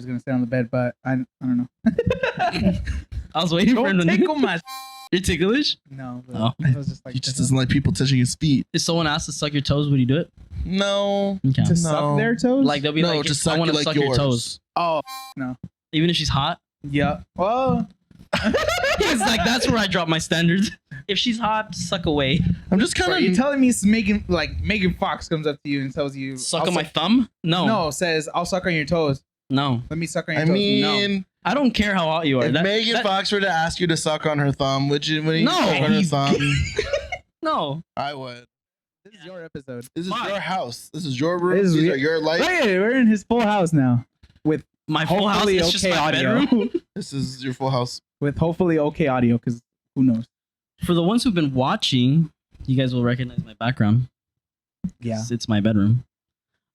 was gonna sit on the bed, but I don't know. I was waiting for him Don't to tickle my. You're ticklish? No, but Oh. I was just like He just doesn't like people touching his feet. If someone asks to suck your toes, would you do it? No. Okay. to suck their toes. Like they'll be No, like, just I suck want you to like suck your yours. toes. Oh no. Even if she's hot. Yeah. Well. He's like, that's where I drop my standards. If she's hot, suck away. I'm just kind Are you of. telling me it's Megan Fox comes up to you and tells you Suck I'll on my thumb? No. No, says I'll suck on your toes. No. Let me suck on your I toes. mean, I don't care how hot you are. if Megan Fox were to ask you to suck on her thumb, would you? Would you No. suck on her thumb? No. I would. This is your episode. This is Fine. your house. This is your room. This is These your- are your life. Hey, we're in his full house now. With My full house hopefully is just okay my audio. bedroom. This is your full house. With hopefully okay audio, because who knows? For the ones who've been watching, you guys will recognize my background. Yeah. It's my bedroom.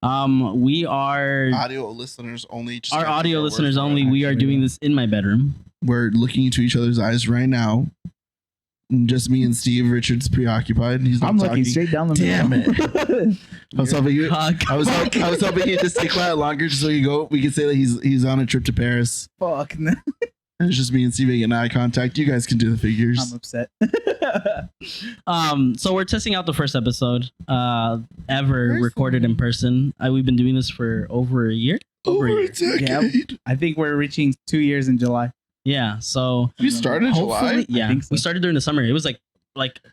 We are Audio listeners only. Just our gotta take audio our word listeners for it. only. We are actually, doing yeah. this in my bedroom. We're looking into each other's eyes right now. Just me and Steve. Richard's preoccupied. He's not I'm talking. looking straight down the Damn middle. I was hoping you. Cock. I was hoping he'd just stay quiet longer, just so we could say that he's on a trip to Paris. Fuck. No. And it's just me and Steve making eye contact. You guys can do the figures. I'm upset. So we're testing out the first episode ever First recorded one. in person. We've been doing this for over a year. Over a year. decade. I think we're reaching 2 years in July. Yeah. So You started in July. hopefully, yeah, think so. we started during the summer. It was like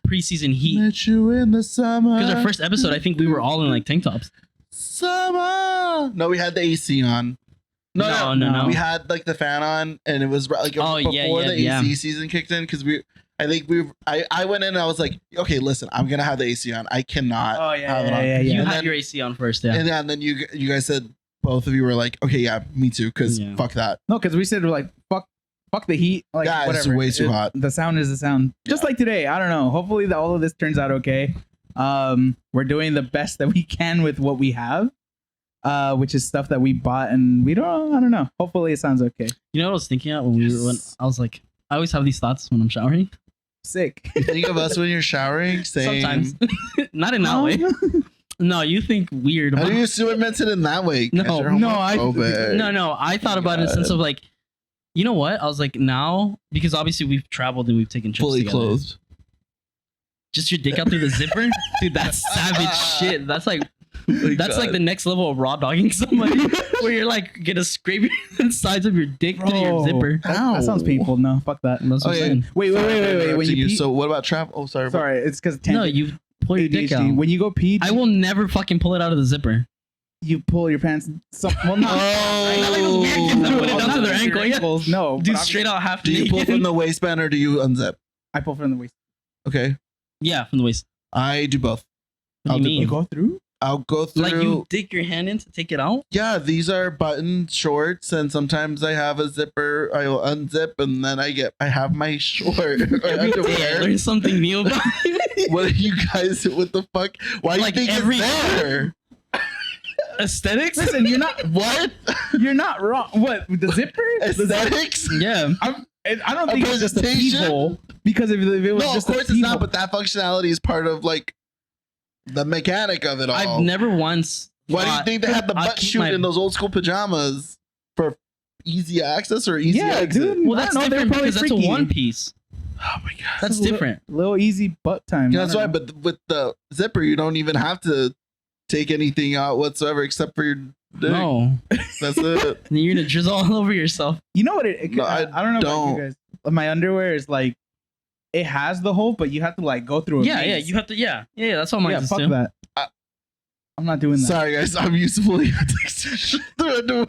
preseason heat. Met you in the summer. Because our first episode, I think we were all in like tank tops. Summer. No, we had the AC on. No. We had like the fan on, and it was like Oh, before yeah, the yeah. AC season kicked in. Because I went in and I was like, okay, listen, I'm gonna have the AC on. I cannot. Oh, yeah, have it yeah, on. yeah, You And had then- your AC on first, yeah. And then you guys said, both of you were like, okay, yeah, me too, because Yeah. fuck that. No, because we said we're like, fuck the heat. Like, Yeah, it's whatever. way too hot. The sound is the sound. Just like today. I don't know. Hopefully all of this turns out okay. We're doing the best that we can with what we have. Which is stuff that we bought and I don't know. Hopefully it sounds okay. You know what I was thinking of when when I was like, I always have these thoughts when I'm showering. Sick. You think of us when you're showering? Same. Sometimes. Not in that way. No, you think weird. How do you assume it meant it in that way? No, Guys are no, I- homophobic. No, I thought about it in the sense of like, you know what? I was like, now, because obviously we've traveled and we've taken trips Fully together. clothed. Just your dick out through the zipper? Dude, that's savage shit. That's like the next level of raw dogging somebody where you're like gonna scrape the sides of your dick through your Bro, zipper. That sounds painful. No, fuck that. That's what I'm Okay. saying. Wait. When you pee, So what about travel? Oh, sorry. sorry, it's because No, you pull your dick out. When you go pee, I will never fucking pull it out of the zipper. you pull your pants. Well, not, Oh. Not like those weird kids that put it Oh, down not to their your ankle. Yeah. ankles, no, Dude, but straight out half Do you pull naked. from the waistband or do you unzip? I pull from the waist. Okay. Yeah, from the waist. I do both. What do you You mean? go through? I'll go through. Like you dig your hand in to take it out? Yeah, these are button shorts, and sometimes I have a zipper. I will unzip, and then I have my short Every day I underwear. learn something new about you. What are you guys? What the fuck? Why Like do you think every- it's there? Aesthetics? Listen, you're not. What You're not wrong. What the zipper? aesthetics? Yeah. I don't think it's just a presentation? peephole. Because if it was No, of just course a it's peephole, not. But that functionality is part of like the mechanic of it all. I've never once. Why do you thought think they had the I'd butt keep shoot my- in those old school pajamas for easy access or easy yeah, exit? dude. Well, I that's don't know, they're different probably because that's freaky. a one piece. Oh my god. That's different. Little easy butt time. Yeah, I that's don't why. know. But with the zipper, you don't even have to take anything out whatsoever except for your dick. No. That's it. And you're going to drizzle all over yourself. You know what? It No, I don't know about you guys. My underwear is like, it has the hole, but you have to like go through a Yeah, maze. you have to. Yeah, that's what mine Yeah, is fuck too. that. I'm not doing that. Sorry, guys. I'm usefully the underwear.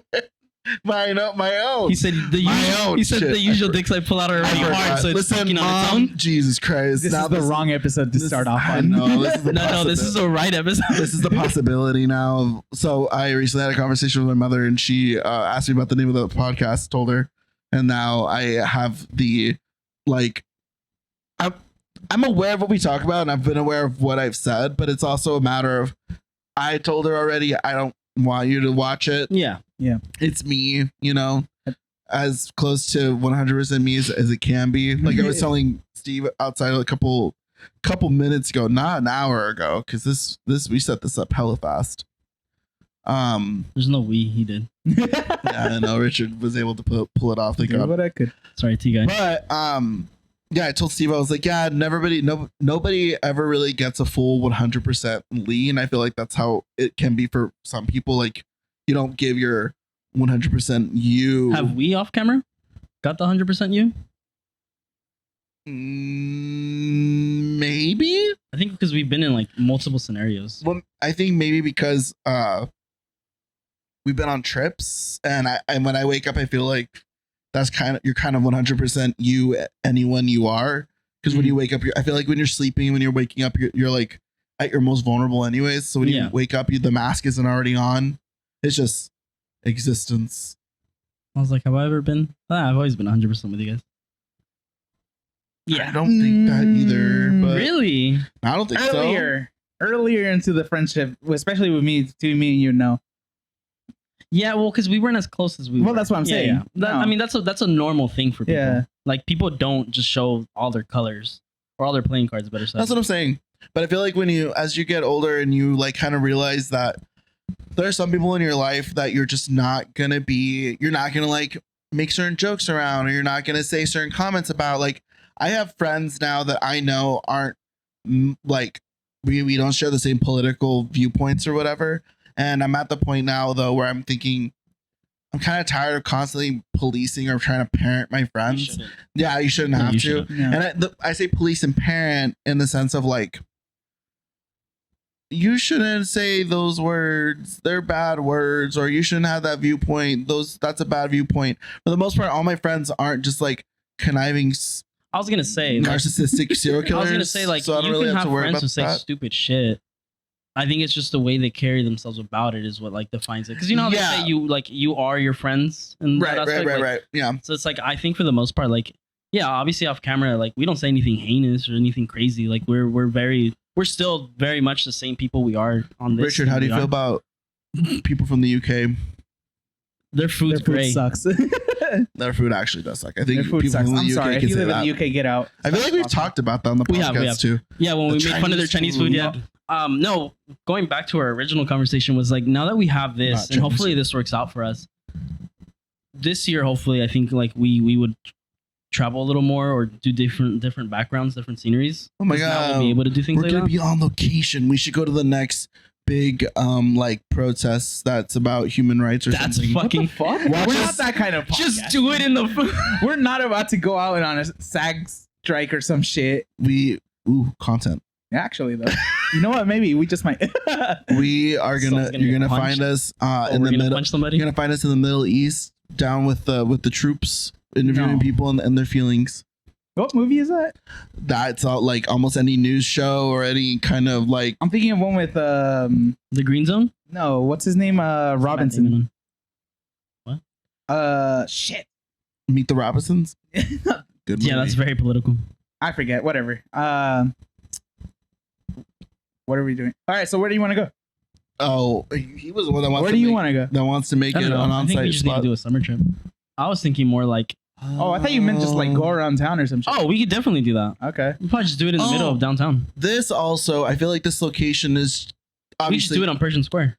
My own. He said the My usual, own he said shit. the usual dicks I pull out are already hard, so it's Listen, sticking on its Mom, own. Jesus Christ. This Now is the wrong episode to this- start off I on. know, this is the No, this is a right episode. This is the possibility now. So I recently had a conversation with my mother, and she asked me about the name of the podcast. Told her, and now I have the like. I'm aware of what we talk about, and I've been aware of what I've said, but it's also a matter of I told her already. I don't want you to watch it. Yeah. It's me, as close to 100% me as it can be. Like I was telling Steve outside a couple minutes ago, not an hour ago, because this we set this up hella fast. There's no we. He did. Yeah, I know Richard was able to pull it off. Thank Did God. what I could. Sorry, T guy. But yeah, I told Steve, I was like, yeah, nobody ever really gets a full 100% lean. I feel like that's how it can be for some people. Like, you don't give your 100% you. Have we off camera got the 100% you? Maybe. I think because we've been in like multiple scenarios. Well, I think maybe because we've been on trips, and when I wake up, I feel like you're kind of 100% you, anyone you are. Because when you wake up, I feel like when you're sleeping, when you're waking up, you're like at your most vulnerable, anyways. So when you wake up, the mask isn't already on. It's just existence. I was like, have I ever been? I've always been 100% with you guys. I don't think that either. But Really? I don't think Earlier into the friendship, especially with me, to me and you know. Yeah, well, because we weren't as close as we were. Well, that's what I'm saying. Yeah. No. I mean, that's a normal thing for people. Yeah. Like, people don't just show all their colors or all their playing cards, better said. That's what I'm saying. But I feel like as you get older and you like kind of realize that there are some people in your life that you're just not gonna like make certain jokes around, or you're not gonna say certain comments about. Like, I have friends now that I know aren't like we don't share the same political viewpoints or whatever. And I'm at the point now though where I'm thinking I'm kind of tired of constantly policing or trying to parent my friends. You shouldn't have to. Yeah. And I say police and parent in the sense of like, you shouldn't say those words. They're bad words, or you shouldn't have that viewpoint. That's a bad viewpoint. For the most part, all my friends aren't just like conniving. I was gonna say narcissistic serial killers. I was gonna say, like, so I don't you really can have have to worry friends about who say that. stupid shit. I think it's just the way they carry themselves about it is what like defines it. Because you know how they say you are your friends and Right. Yeah. So it's like, I think for the most part, like, yeah, obviously off camera, like, we don't say anything heinous or anything crazy. Like, we're still very much the same people we are on this. Richard, how do you feel about people from the UK? Their food's Their food great. sucks. Their food actually does suck. I think Their food people sucks. from the I'm UK sorry. If can you say live that. in the UK, get out. I feel like we've talked about that on the We podcast have. too. Yeah, when we made fun of their Chinese food, yeah. No, going back to our original conversation was like, now that we have this, and hopefully this works out for us. This year, hopefully, I think like we would travel a little more or do different backgrounds, different sceneries. Oh my 'Cause now god, we'll be able to do things we're like gonna that. be on location. We should go to the next big like protests that's about human rights or That's something. fucking Fuck. Watch We're us- not that kind of podcast. Just do it in the. We're not about to go out and on a SAG strike or some shit. Content. Actually, though, you know what? Maybe we just might. We are Someone's gonna you're get gonna punched. find us Or in we're the gonna middle. punch somebody. You're gonna find us in the Middle East, down with the troops, interviewing No. people and their feelings. What movie is that? That's all, like almost any news show or any kind of like. I'm thinking of one with The Green Zone. no, what's his name? Robinson. Shit. Meet the Robinsons. Good movie. Yeah, that's very political. I forget. Whatever. What are we doing? All right. So where do you want to go? Oh, he was the one that wants. Where to do you make- want to go? That wants to make I it don't know. an I think we on-site just need to spot. do a summer trip. I was thinking more like, Oh, I thought you meant just like go around town or some shit. oh, we could definitely do that. Okay. We'll probably just do it in the middle of downtown. This also, I feel like this location is We just obviously. do it on Persian Square.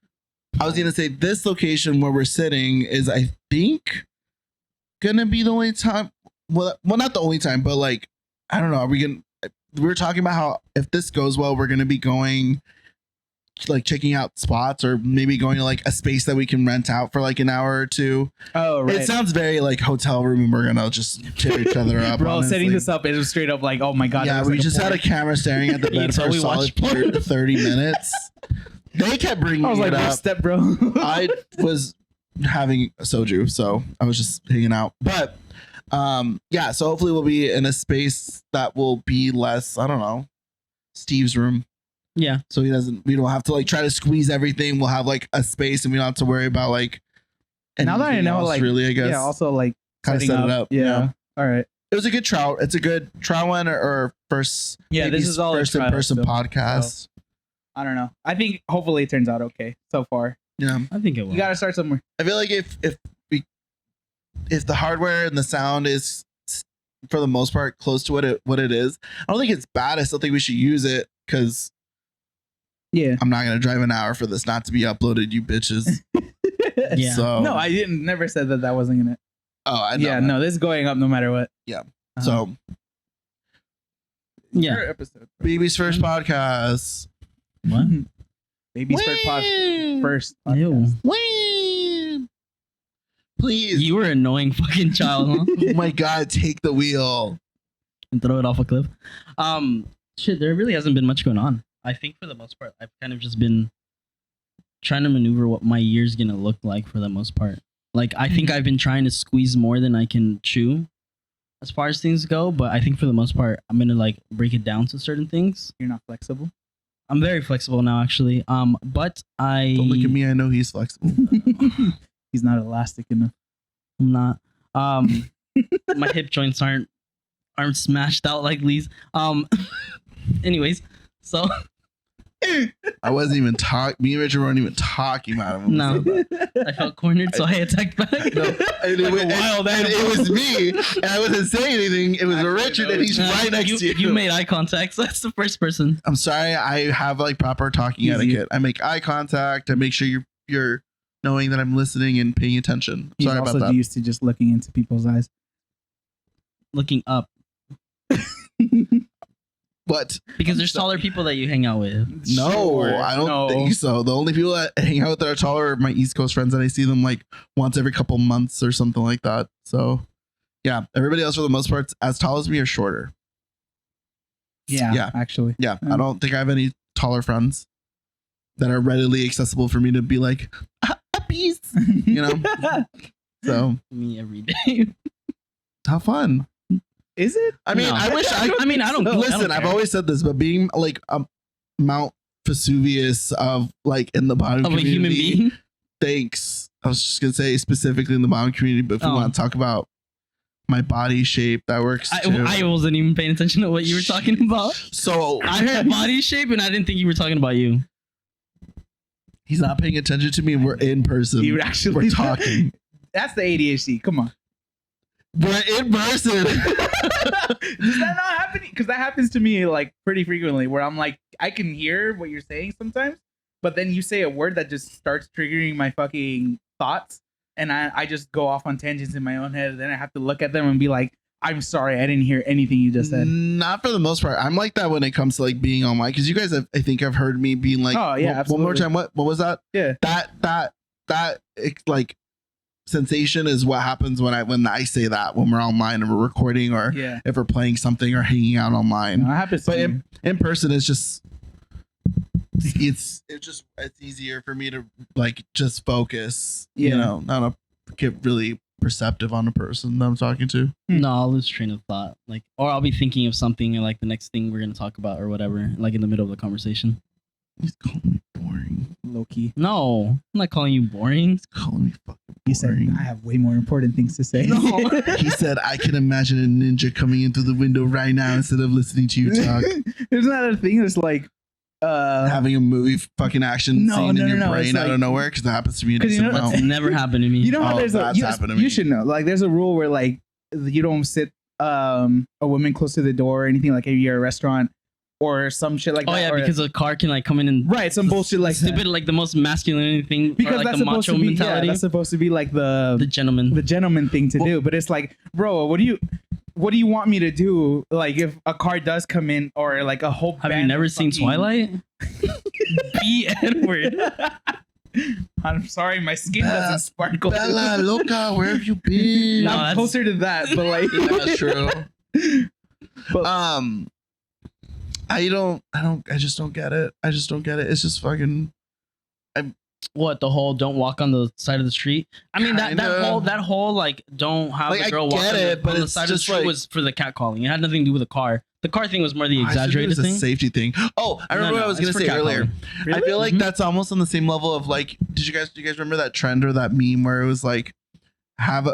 I was gonna say this location where we're sitting is, I think, gonna be the only time. Well, not the only time, but like, I don't know. Are we gonna? We were talking about how if this goes well, we're gonna be going, like checking out spots, or maybe going to like a space that we can rent out for like an hour or two. Oh, right. It sounds very like hotel room, and we're gonna just tear each other up. Bro, honestly. setting this up, it was straight up like, oh my god. Yeah, we just had a camera staring at the You bed tell for a we solid watched porn. 30 minutes. They kept bringing I was like, it bro, up. step, bro. I was having a soju, so I was just hanging out. But yeah, so hopefully we'll be in a space that will be less, I don't know, Steve's room. Yeah. So we don't have to like try to squeeze everything. We'll have like a space and we don't have to worry about like Now that I anything know, else, like, really, I guess. yeah, also like kind of setting set it up. Yeah. All right. It was a good trial. It's a good trial one or first. Yeah, maybe this is all a first trial in person still, podcast. I don't know. I think hopefully it turns out okay so far. Yeah. I think it will. You got to start somewhere. I feel like if the hardware and the sound is for the most part close to what it is, I don't think it's bad. I still think we should use it because Yeah. I'm not gonna drive an hour for this not to be uploaded, you bitches. Yeah. So No, I didn't. Never said that wasn't gonna. oh, I know. Yeah, that. no, this is going up no matter what. Yeah. Uh-huh. So Yeah. Your episode. baby's first podcast. What? Baby's first podcast. Ew. Whee! Please. You were an annoying fucking child, huh? Oh my god, take the wheel. And throw it off a cliff. Shit, there really hasn't been much going on. I think for the most part, I've kind of just been trying to maneuver what my year's gonna look like for the most part. Like, I think I've been trying to squeeze more than I can chew as far as things go, but I think for the most part, I'm gonna like break it down to certain things. You're not flexible. I'm very flexible now, actually. But I Don't look at me, I know he's flexible. He's not elastic enough. I'm not. My hip joints aren't smashed out like these. Anyways, so I wasn't even talking. Me and Richard weren't even talking about him. No. I felt cornered, so I attacked back. No, and it, Like a was, wild and animal. it was me, and I wasn't saying anything. It was Actually, Richard, no, and he's Uh, right next to you. You made eye contact, so that's the first person. I'm sorry. I have like proper talking Easy. etiquette. I make eye contact. I make sure you're knowing that I'm listening and paying attention. He's Sorry also about that. used to just looking into people's eyes. Looking up. But Because there's taller people that you hang out with. no, Sure. I don't No. think so. The only people that hang out that are taller are my East Coast friends, and I see them like once every couple months or something like that. So, yeah, everybody else for the most part, as tall as me or shorter. Yeah, Yeah. actually. Yeah, I don't think I have any taller friends that are readily accessible for me to be like a piece. You know, so Me every day. have fun. Is it? I mean, No. I wish I. I mean, I don't Listen, I don't I've care. always said this, but being like a Mount Vesuvius of like in the bottom of a community, human being. thanks. I was just gonna say specifically in the bottom community, but if we Oh. want to talk about my body shape, that works too. I wasn't even paying attention to what you were talking about. So I heard body shape and I didn't think you were talking about you. he's not paying attention to me. We're in person. You actually We're talking. That's the ADHD. Come on. We're in person. Does that not happen? Because that happens to me like pretty frequently, where I'm like, I can hear what you're saying sometimes, but then you say a word that just starts triggering my fucking thoughts, and I just go off on tangents in my own head. Then I have to look at them and be like, I'm sorry, I didn't hear anything you just said. Not for the most part. I'm like that when it comes to like being online, because you guys have, I think I've heard me being like, Oh, yeah, one more absolutely. time. What was that? Yeah. That like sensation is what happens when I say that when we're online and we're recording, or Yeah. if we're playing something or hanging out online. No, it happens. But to me. in person, it's just it's easier for me to like just focus. You Yeah. know, not get really perceptive on the person that I'm talking to. No, I'll lose train of thought. Like, or I'll be thinking of something like the next thing we're gonna talk about or whatever, like in the middle of the conversation. He's calling me boring. Low key. No, I'm not calling you boring. He's calling me fucking You said boring. I have way more important things to say. No. He said, I can imagine a ninja coming in through the window right now instead of listening to you talk. There's not a thing that's like Having a movie fucking action No, scene no, in your no, brain it's out of like- nowhere, because that happens to me a 'Cause you decent know- amount. That's never happened to me. you know how Oh, there's a that's you, happened to me. you should know, like there's a rule where like you don't sit a woman close to the door or anything, like if you're at a restaurant or some shit like Oh that. yeah, or- because a car can like come in and right, some bullshit like stupid, that. like the most masculine thing, Because or like that's the supposed macho to be mentality. that's supposed to be like the the gentleman. gentleman thing to Well- do. But it's like, bro, what do you want me to do? Like if a car does come in or like a whole Have you band never of seen fucking- Twilight? B Edward. I'm sorry, my skin doesn't sparkle. Bella, loca, where have you been? No, I'm that's- closer to that, but like That's true. But- I just don't get it. It's just fucking. What, the whole don't walk on the side of the street? I mean Kinda. that whole like don't have Like, the I girl walk get on, it, but on the it's side of the just street like- was for the catcalling. It had nothing to do with the car. The car thing was more the I figured it exaggerated was a thing. safety thing. Oh, I remember what I was it's gonna for say earlier. catcalling. I feel like Mhm. that's almost on the same level of like, do you guys remember that trend or that meme where it was like, have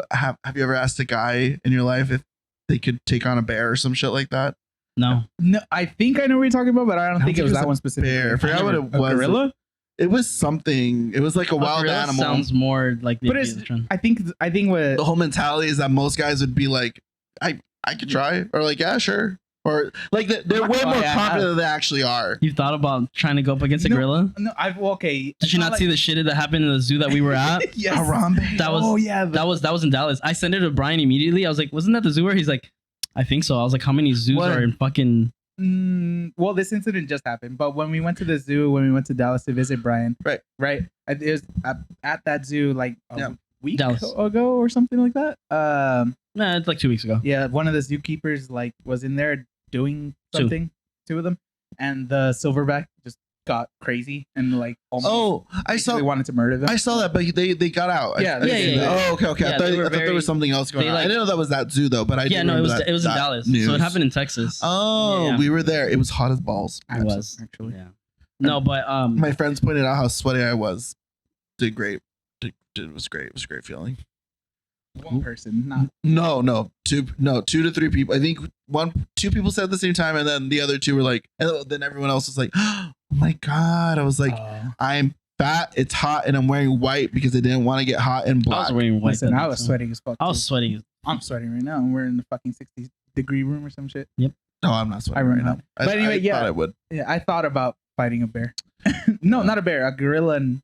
you ever asked a guy in your life if they could take on a bear or some shit like that? No, no, I think I know what you're talking about, but I don't think it was that one specific. Bear. I forgot what it A was. gorilla? It was something. It was like a wild gorilla animal. sounds more like the But idea it's of the trend. I think what The whole mentality is that most guys would be like, I could try, or like, yeah, sure. or like they're way more popular than they actually are. You thought about trying to go up against a gorilla? No, okay. Did you not see the shit that happened in the zoo that we were at? Yes. Harambe. That was that was in Dallas. I sent it to Brian immediately. I was like, wasn't that the zoo? Where he's like, I think so. I was like, how many zoos are in fucking? Well, this incident just happened, but when we went to the zoo, when we went to Dallas to visit Brian, right, it was at that zoo like a week ago or something like that. Nah, it's like 2 weeks ago. Yeah, one of the zookeepers like was in there doing something. Two of them, and the silverback just got crazy and like almost they wanted to murder them. I saw that, but they got out. Yeah. Oh, okay. Yeah, I thought there was something else going on. I didn't know that was that zoo though, but I it was in Dallas, news. So it happened in Texas. Oh, we were there. It was hot as balls. It was actually. Yeah. No, but my friends pointed out how sweaty I was. Did great. It was great. It was a great feeling. One person, not two to three people. I think two people said at the same time, and then the other two were like, and then everyone else was like, oh my god. I was like, I'm fat, it's hot, and I'm wearing white because I didn't want to get hot and black. I was wearing white. Listen, I was sweating as fuck. I was sweating. I'm sweating right now, and we're in the fucking 60-degree room or some shit. Yep. No, I'm not sweating right now. But anyway, I thought I would. Yeah, I thought about fighting a bear. No, not a bear, a gorilla, and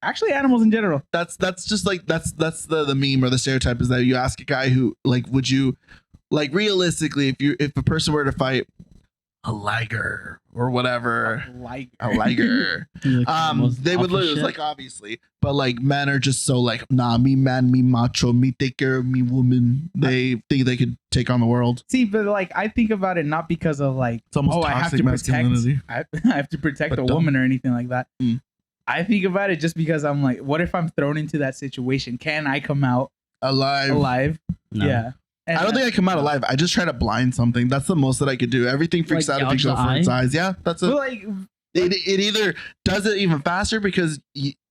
actually animals in general. That's just like that's the meme or the stereotype is that you ask a guy who like, would you like realistically if a person were to fight a liger or whatever, a liger, they would lose, like, obviously, but like men are just so like, nah, me man, me macho, me take care of me woman. They think they could take on the world. See, but like I think about it not because of like, I have to protect a woman or anything like that. I think about it just because I'm like, what if I'm thrown into that situation? Can I come out alive? No. Yeah. And I don't think I come out alive. I just try to blind something. That's the most that I could do. Everything freaks out if you go for its eyes. Yeah, that's it. Like, it either does it even faster because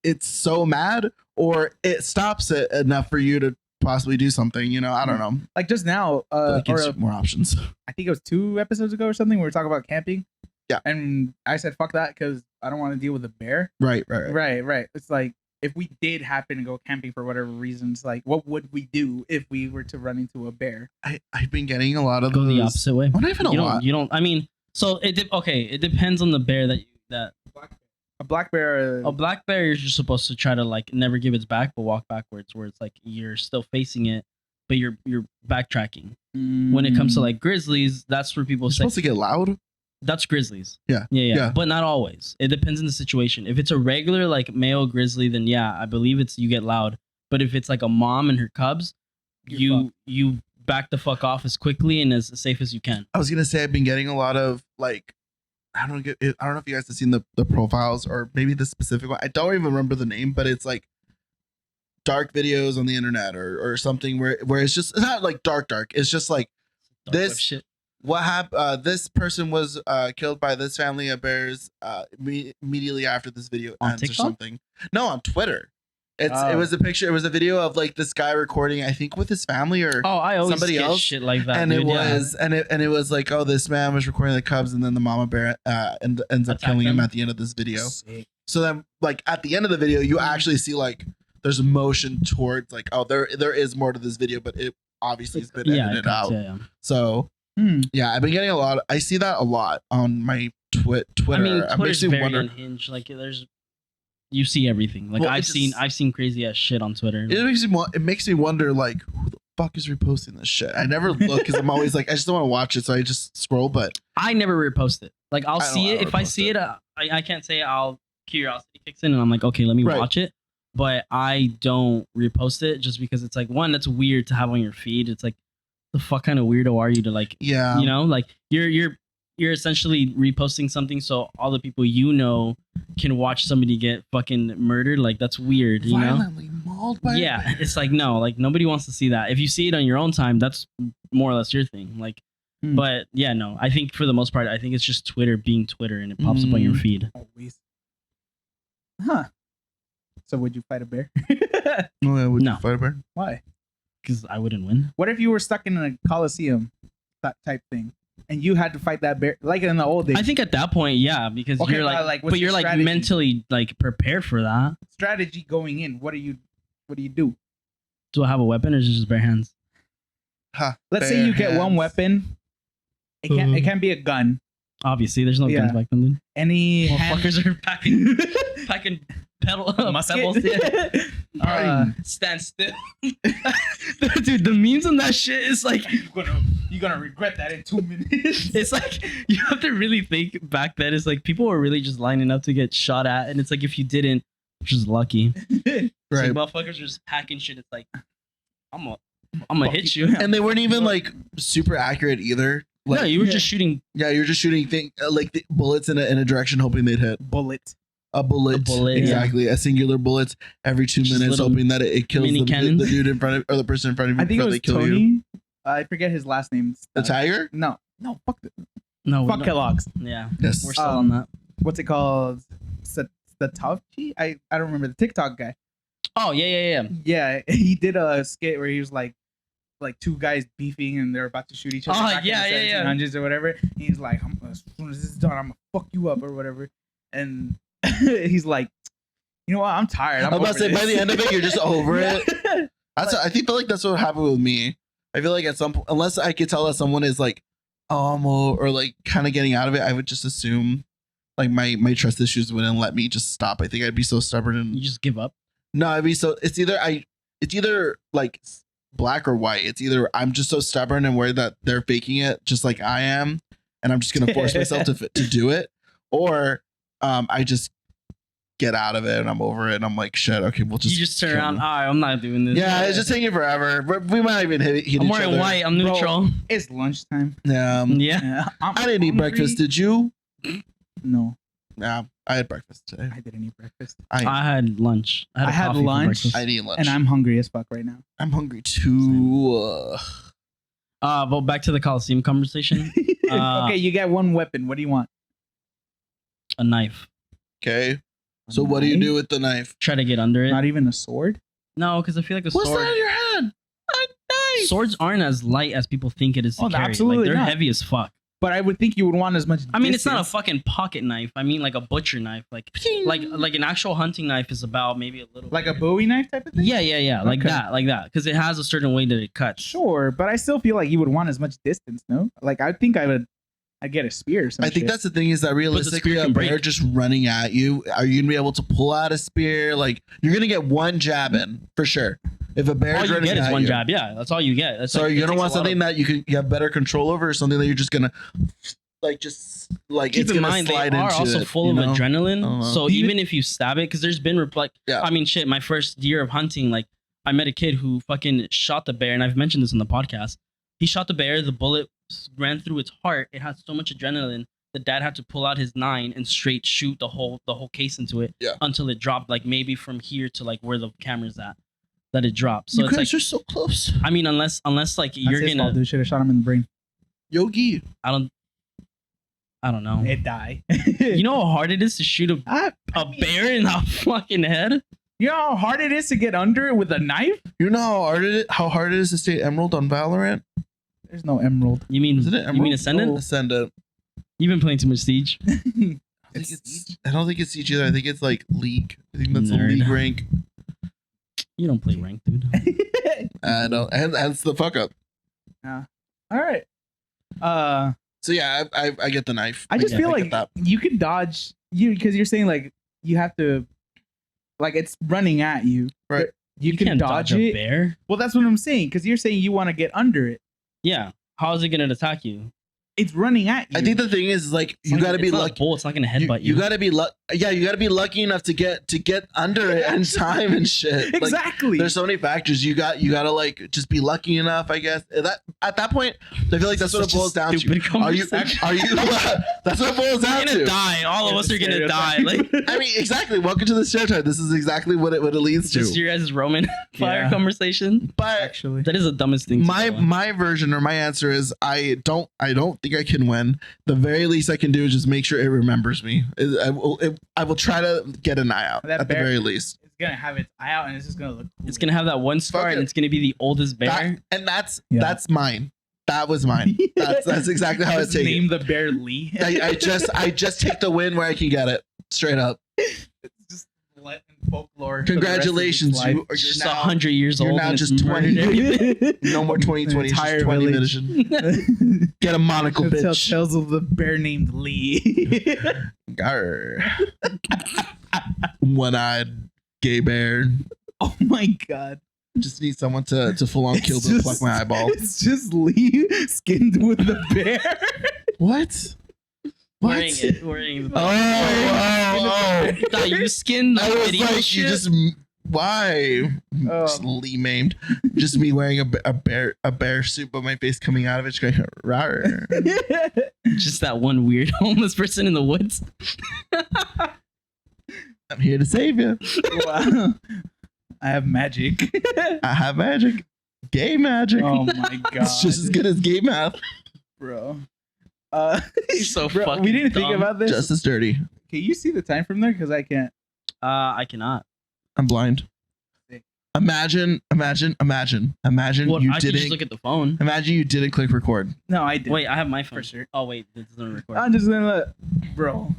it's so mad, or it stops it enough for you to possibly do something. You know, I don't know. Like just now, more options. I think it was 2 episodes ago or something. We were talking about camping. Yeah, and I said fuck that because I don't want to deal with a bear. Right. It's like if we did happen to go camping for whatever reasons, like what would we do if we were to run into a bear? I've been getting a lot of go the opposite way. Not even a lot. You don't. I mean, so it depends on the bear that. A black bear. A black bear, you're just supposed to try to like never give its back, but walk backwards, where it's like you're still facing it, but you're backtracking. When it comes to like grizzlies, that's where people say supposed to get loud. That's grizzlies. Yeah. But not always. It depends on the situation. If it's a regular like male grizzly, then yeah, I believe you get loud. But if it's like a mom and her cubs, you back the fuck off as quickly and as safe as you can. I was gonna say I've been getting a lot of like, I don't know if you guys have seen the profiles or maybe the specific one. I don't even remember the name, but it's like dark videos on the internet or something where it's just, it's not like dark. It's just like dark this shit. What happened? This person was killed by this family of bears immediately after this video ends or something. No, on Twitter. It was a picture. It was a video of like this guy recording, I think, with his family or I always somebody get else. Shit like that. And dude, it was like, oh, this man was recording the cubs, and then the mama bear ends up killing him at the end of this video. Sick. So then, like at the end of the video, you actually see like there's motion towards like, oh, there is more to this video, but it obviously has been edited out. Yeah. So. Yeah, I've been getting a lot. I see that a lot on my Twitter. I mean, Twitter's very unhinged. Like, you see everything. Like, I've seen crazy ass shit on Twitter. It makes me wonder, like, who the fuck is reposting this shit? I never look because I'm always like, I just don't want to watch it, so I just scroll. But I never repost it. Like, I'll see it if I see it. I can't say curiosity kicks in, and I'm like, okay, let me watch it. But I don't repost it just because it's like, one, that's weird to have on your feed. It's like, the fuck kind of weirdo are you to like, you know, like you're essentially reposting something so all the people you know can watch somebody get fucking murdered. Like that's weird, you violently mauled by it's like no, like nobody wants to see that. If you see it on your own time, that's more or less your thing. Like, but yeah, no, I think for the most part, I think it's just Twitter being Twitter and it pops up on your feed. Always. Huh? So would you fight a bear? No, would you fight a bear? Why? Because I wouldn't win. What if you were stuck in a coliseum, that type thing, and you had to fight that bear, like in the old days? I think at that point, yeah, because you're like but you're like mentally like prepared for that. Strategy going in. What do you do? Do I have a weapon or is it just bare hands? Let's say you get one weapon, It can't be a gun. Obviously, there's no Yeah. guns back then, dude. Any Motherfuckers are packing musket. pebbles. Yeah. Stand still. Dude, the memes on that shit is like You're gonna regret that in 2 minutes. it's like you have to really think back then. It's like people were really just lining up to get shot at, and it's like if you didn't, you're just lucky. Right. So motherfuckers are just packing shit. It's like I'm gonna hit you. And they weren't even like super accurate either. Like, no, you were just shooting yeah, you're just shooting like the bullets in a direction, hoping they'd hit. Bullet. A bullet, exactly. A singular bullet every 2 Just minutes, little hoping that it kills mini the cannons. dude in front of, or the person in front of you I think it before was they kill Tony. you. I forget his last name. The tiger? No, fuck no fuck Kellogg's. Yeah, Yes. we're still on that. What's it called? Satavchi? I don't remember the TikTok guy. Oh yeah. Yeah, he did a skit where he was like two guys beefing and they're about to shoot each other. Oh, back yeah, in the yeah. 1700s or whatever. He's like, as soon as this is done, I'm gonna fuck you up or whatever. And he's like, you know what? I'm tired. I'm about to say, by the end of it, you're just over it. I feel like that's what happened with me. I feel like at some point, unless I could tell that someone is like, or like kind of getting out of it, I would just assume like my trust issues wouldn't let me just stop. I think I'd be so stubborn and You just give up. no, I'd be so. It's either like black or white. It's either I'm just so stubborn and worried that they're faking it just like I am, and I'm just gonna force myself to do it, or I just get out of it and I'm over it and I'm like, shit, okay, we'll just You just turn kill around. them. All right, I'm not doing this. Yeah, it's just taking forever. We might even hit I'm each wearing other. white. I'm neutral. It's lunchtime. Yeah, Yeah. I didn't eat breakfast. Did you? No, Yeah, I had breakfast today. I didn't eat breakfast. I had lunch. I a had coffee for lunch. breakfast. I didn't eat lunch, And I'm hungry as fuck right now. I'm hungry too. But back to the Coliseum conversation. Okay, you get one weapon. What do you want? A knife. Okay, so what do you do with the knife? Try to get under it. Not even a sword? No, because I feel like a What's sword. that in your hand? A knife. Swords aren't as light as people think it is to Oh, carry. absolutely Like, they're not. heavy as fuck. But I would think you would want as much. I mean, it's not a distance. fucking pocket knife. I mean, like a butcher knife. Like an actual hunting knife is about maybe a little. Like a bigger. Bowie knife type of thing. Yeah. Like Okay. that. Because it has a certain way that it cuts. Sure, but I still feel like you would want as much distance. No, like I think I'd get a spear. Or some I think shit. that's the thing is that realistically, spear a can bear break. just running at you, are you gonna be able to pull out a spear? Like you're gonna get one jab in for sure. If a bear's All you running get is at one you. jab. Yeah, that's all you get. That's So like, you're it gonna takes want a lot something that you have better control over, or something that you're just gonna just Keep it's in gonna mind, they slide are into also it, full you of know? adrenaline. Uh-huh. So even if you stab it, because there's been Yeah. I mean, shit. My first year of hunting, like I met a kid who fucking shot the bear, and I've mentioned this on the podcast. He shot the bear. The bullet ran through its heart. It had so much adrenaline. The dad had to pull out his 9 and straight shoot the whole case into it until it dropped, like maybe from here to like where the camera's at, that it dropped. So You it's guys like, are so close. I mean, unless like That's you're his gonna, fault, dude. Should have shot him in the brain. Yogi. I don't know. It die. You know how hard it is to shoot a I mean, bear in the fucking head? You know how hard it is to get under it with a knife? You know how hard it is to stay Emerald on Valorant? There's no emerald. You mean Isn't it you Emerald? mean Ascendant? No. Ascendant. You've been playing too much Siege. I don't think it's Siege either. I think it's like League. I think that's Nerd. a League rank. You don't play ranked, dude. I know, and that's the fuck up. All right. So yeah, I get the knife. I just feel I like get that. you can dodge because you're saying like you have to, like it's running at you. Right. You can can't dodge a it. bear. Well, that's what I'm saying because you're saying you want to get under it. Yeah. How is it gonna attack you? It's running at you. I think the thing is like It's you not- got to be it's not a lucky. bull, it's not gonna headbutt You got to be lucky. Yeah, you got to be lucky enough to get under it in time and shit. Like, exactly. there's so many factors. You got to like just be lucky enough, I guess. That at that point, I feel like that's what it Such a boils down to. stupid Are you? conversation. That's what it boils down We're gonna to. die. All of Yeah, us the are gonna die. stereotype. Like I mean, exactly. Welcome to the stereotype. This is exactly what it leads just to. your guys' Roman fire Yeah. conversation. But Actually, That is the dumbest thing. to go on. my version or my answer is I don't think I can win. The very least I can do is just make sure it remembers me. I will try to get an eye out That at the bear- very least. it's gonna have its eye out and it's just gonna look. Cool. It's gonna have that one scar, Fuck and it. it's gonna be the oldest bear. That's Yeah. mine. That was mine. That's exactly how I Just take name it. the bear Lee. I just take the win where I can get it. Straight up. It's just let in folklore. for the rest of its Congratulations, life. you're It's just now 100 years you're old. now and just it's 20. murdered everything. no more 2020. It's entire just 20 village. vision. Get a monocle, Tell bitch. tales of the bear named Lee. Arr. One-eyed gay bear. Oh my god. Just need someone to full on kill It's to just- pluck my eyeball. It's just Lee skinned with the bear. What? Wearing it. Wearing the Oh. You thought you skinned the I was video like, you shit? just why? Oh. Just Lee maimed. Just me wearing a bear suit, but my face coming out of it, just going rawr. Just that one weird homeless person in the woods. I'm here to save you. Wow. I have magic. I have magic, gay magic. Oh my god. It's just as good as gay math. bro. So bro, fucking we didn't think dumb. about this. Just as dirty. Can you see the time from there? Because I can't. I cannot. I'm blind. Imagine What, you I could just didn't. look at the phone. Imagine you didn't click record. No, I didn't. Wait, I have my phone. For sure. Oh wait, this doesn't record. I'm just gonna let. Bro.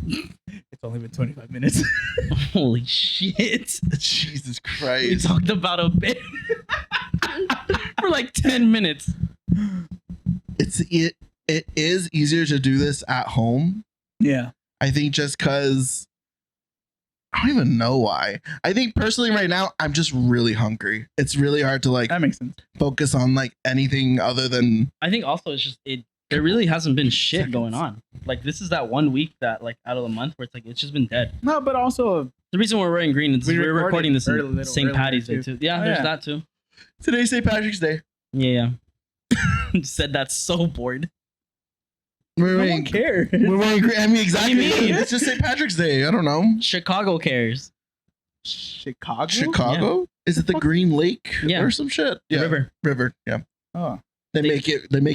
It's only been 25 minutes. Holy shit. Jesus We Christ. talked about a bit for like 10 minutes. It is easier to do this at home. Yeah. I think just because I don't even know why. I think personally right now I'm just really hungry. It's really hard to like That makes sense. focus on like anything other than I think also it's just there really hasn't been shit going on. Like this is that 1 week that like out of the month where it's like it's just been dead. No, but also The reason we're wearing green is We we're recorded recording this little in St. earlier Patty's Day too. too. Yeah, Oh, there's yeah. that too. today's St. Patrick's Day. Yeah. Said that's so bored. We're no one wearing, cares. we're wearing green. I mean, exactly. mean? It's just St. Patrick's Day. I don't know. Chicago cares. Chicago. Chicago? Is it the Green Lake Yeah. or some shit? The river. River. Yeah. Oh, They make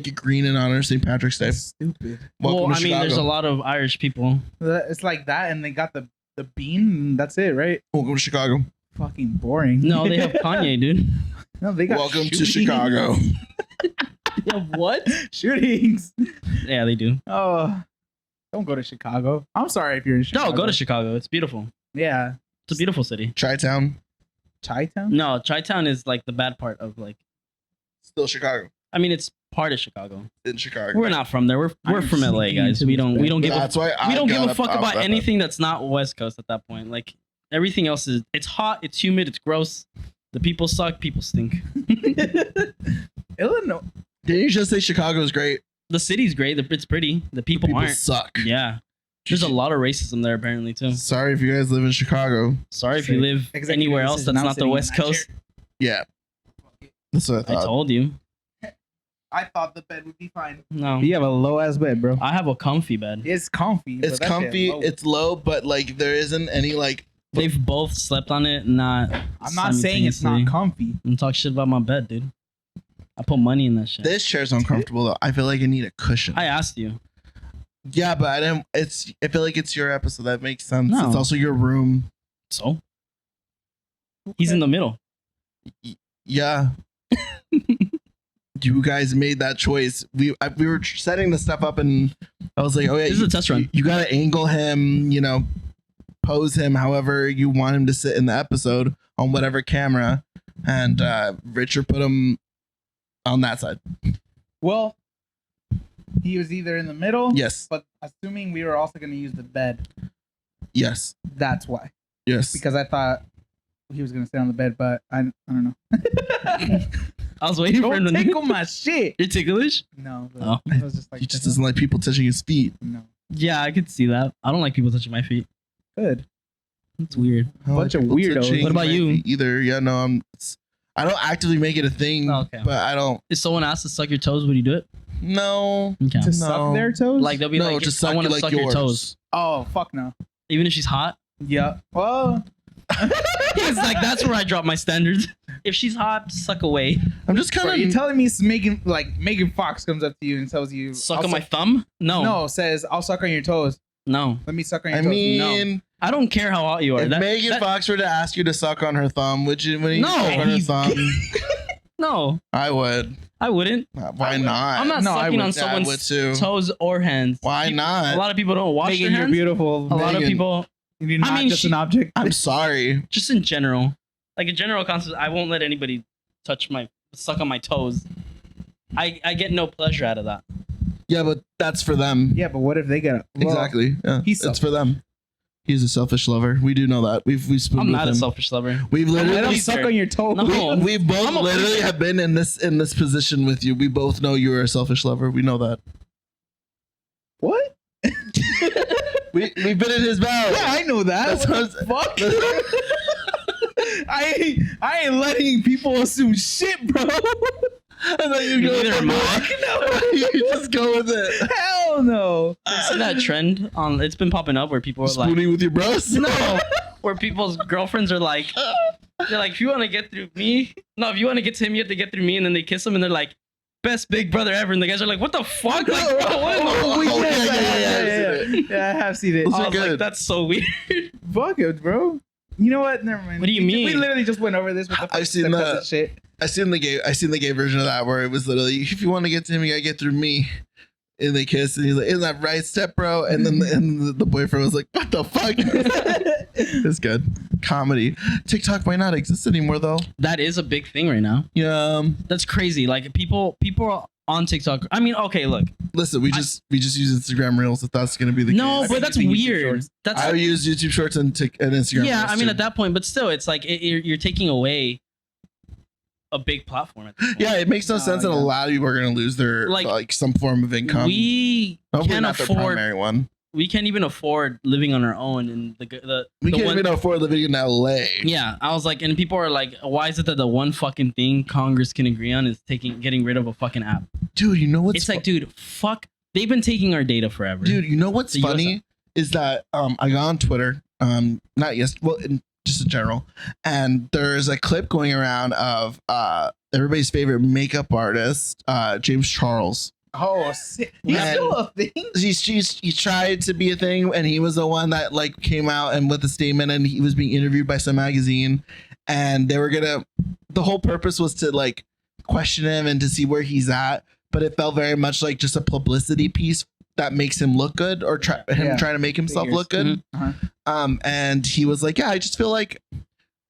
it green in honor of St. Patrick's Day. that's stupid. Welcome Well, to I mean, there's a Chicago. lot of Irish people. It's like that, and they got the bean. And that's it, right? Welcome to Chicago. Fucking boring. No, they have Kanye, dude. No, they got Welcome to shootings. Chicago. Yeah, what? Shootings. Yeah, they do. Oh, don't go to Chicago. I'm sorry if you're in Chicago. No, go to Chicago. It's beautiful. Yeah, It's a beautiful city. Chi-Town. Chi-town. No, Chi-Town is like the bad part of like. Still Chicago. I mean, it's part of Chicago. In Chicago. We're not from there. We're I'm from LA, sneaking guys. into We this don't bed. give a That's why we don't give a gotta fuck pop about that. anything that's not West Coast at that point. Like everything else is it's hot, it's humid, it's gross. The people suck, people stink. Illinois. Didn't you just say Chicago's great? The city's great, it's pretty. The people, People aren't. suck. Yeah. There's a lot of racism there apparently too. Sorry if you guys live in Chicago. Sorry if Say you live executive anywhere else decision. that's Now not the sitting in West that Coast. chair. Yeah. That's what I I thought. told you. I thought the bed would be fine. No. You have a low ass bed, bro. I have a comfy bed. It's comfy. It's but that shit comfy. low. It's low, but like there isn't any like. They've both slept on it, not I'm not saying it's not simultaneously. comfy. Don't talk shit about my bed, dude. I put money in that shit. This chair's uncomfortable though. I feel like I need a cushion. I asked you. Yeah, but I didn't. I feel like it's your episode. That makes sense. No. It's also your room. So? He's in the middle. Yeah. You guys made that choice. We were setting the stuff up, and I was like, "Oh yeah, This is a test run. You gotta angle him. You know, pose him however you want him to sit in the episode on whatever camera." And Richard put him on that side. Well, he was either in the middle. Yes. But assuming we were also going to use the bed, Yes. that's why. Yes. Because I thought he was going to sit on the bed, but I don't know. I was waiting for him Don't to tickle my shit. You're ticklish? No, but Oh. I was just like, He just doesn't like people touching his feet. no. Yeah, I could see that. I don't like people touching my feet. Good. It's weird. I don't Bunch of people weirdos. touching What about my you? feet either? Yeah, no, I don't actively make it a thing. Oh, okay. But I don't. If someone asks to suck your toes, would you do it? No. Okay. To suck their toes? Like they'll be No, like, just I suck want you to like suck yours. your toes, Oh, fuck no. even if she's hot. Yeah. Well, It's like that's where I drop my standards. If she's hot, suck away. I'm just bro, kind you of. telling me it's Megan Fox comes up to you and tells you Suck I'll on my thumb? No. No, says I'll suck on your toes. No. Let me suck on your I toes. mean, I don't care how hot you are. if Megan Fox were to ask you to suck on her thumb, would you? Would you No. suck on her He's- thumb? No, I would. I wouldn't. Why not? I'm not No, I sucking would. on Yeah, I would someone's too. toes or hands. Why A not? lot of people don't wash Megan, their you're hands. beautiful. A lot of Megan. people, You're not mean, just she- an object. I'm sorry. just in general, like a general concept, I won't let anybody suck on my toes. I get no pleasure out of that. Yeah, but that's for them. Yeah, but what if they get Exactly. Yeah, it's for them. He's a selfish lover. We do know that. We've spoken I'm with not him. a selfish lover. We've I don't literally suck on your toe. No. we've both I'm a literally pleaser. have been in this position with you. We both know you're a selfish lover. We know that. What? We've been in his bag. Yeah, I know that. That's What what the fuck? I ain't letting people assume shit, bro. And then you You go neither am I. No. You just go with it. Hell no. See that trend on? It's been popping up where people are like, Spooning with your bros. no, where people's girlfriends are like, they're like, if you want to get through me, no, if you want to get to him, you have to get through me, and then they kiss him, and they're like, best big brother ever, and the guys are like, what the fuck? Like, bro, what in the Yeah, I have seen it. Those I are was like, good. that's so weird. Fuck it, bro. You know what? Never mind. What do you mean? We literally just went over this with the I've seen step that. cousin shit. I seen the gay version of that where it was literally, if you want to get to him, you gotta get through me. And they kiss, and he's like, "Isn't that right, step bro?" And then the boyfriend was like, "What the fuck?" It's good comedy. TikTok might not exist anymore though. That is a big thing right now. Yeah. That's crazy. Like people are on TikTok. I mean, okay, look. Listen, we just use Instagram Reels if that's gonna be the No, case. but that's using YouTube weird. Shorts. That's I use YouTube Shorts and Instagram. yeah. Reels I mean, too. at that point, but still, it's like you're taking away a big platform. At this point. Yeah, it makes no No, sense, and a yeah. lot of people are gonna lose their Like, some form of income. we Hopefully can't not their afford. primary one. We can't even afford living on our own, and We the can't one- even afford living in LA. Yeah, I was like, and people are like, why is it that the one fucking thing Congress can agree on is getting rid of a fucking app? Dude, you know what's It's like, dude, fuck. They've been taking our data forever. Dude, you know what's The US funny is that I got on Twitter, not just in general, and there's a clip going around of everybody's favorite makeup artist, James Charles. Oh, sick. He's Man. still a thing. He tried to be a thing, and he was the one that like came out and with a statement, and he was being interviewed by some magazine, and they were gonna. The whole purpose was to like question him and to see where he's at, but it felt very much like just a publicity piece that makes him look good or trying to make himself Figures. look good. Mhm. Uh-huh. And he was like, yeah, I just feel like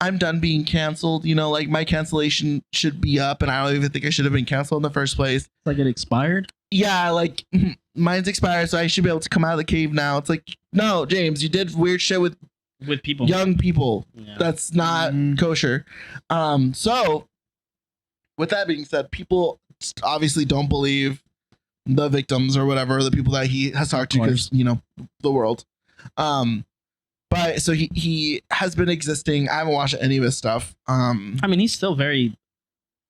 I'm done being canceled. You know, like my cancellation should be up, and I don't even think I should have been canceled in the first place. It's like it expired. Yeah, like mine's expired, so I should be able to come out of the cave now. It's like, no, James, you did weird shit with With people. young people. Yeah. That's not Mhm. kosher. So with that being said, people obviously don't believe the victims or whatever, the people that he has talked to, because you know the world. But so he has been existing. I haven't watched any of his stuff. I mean, he's still very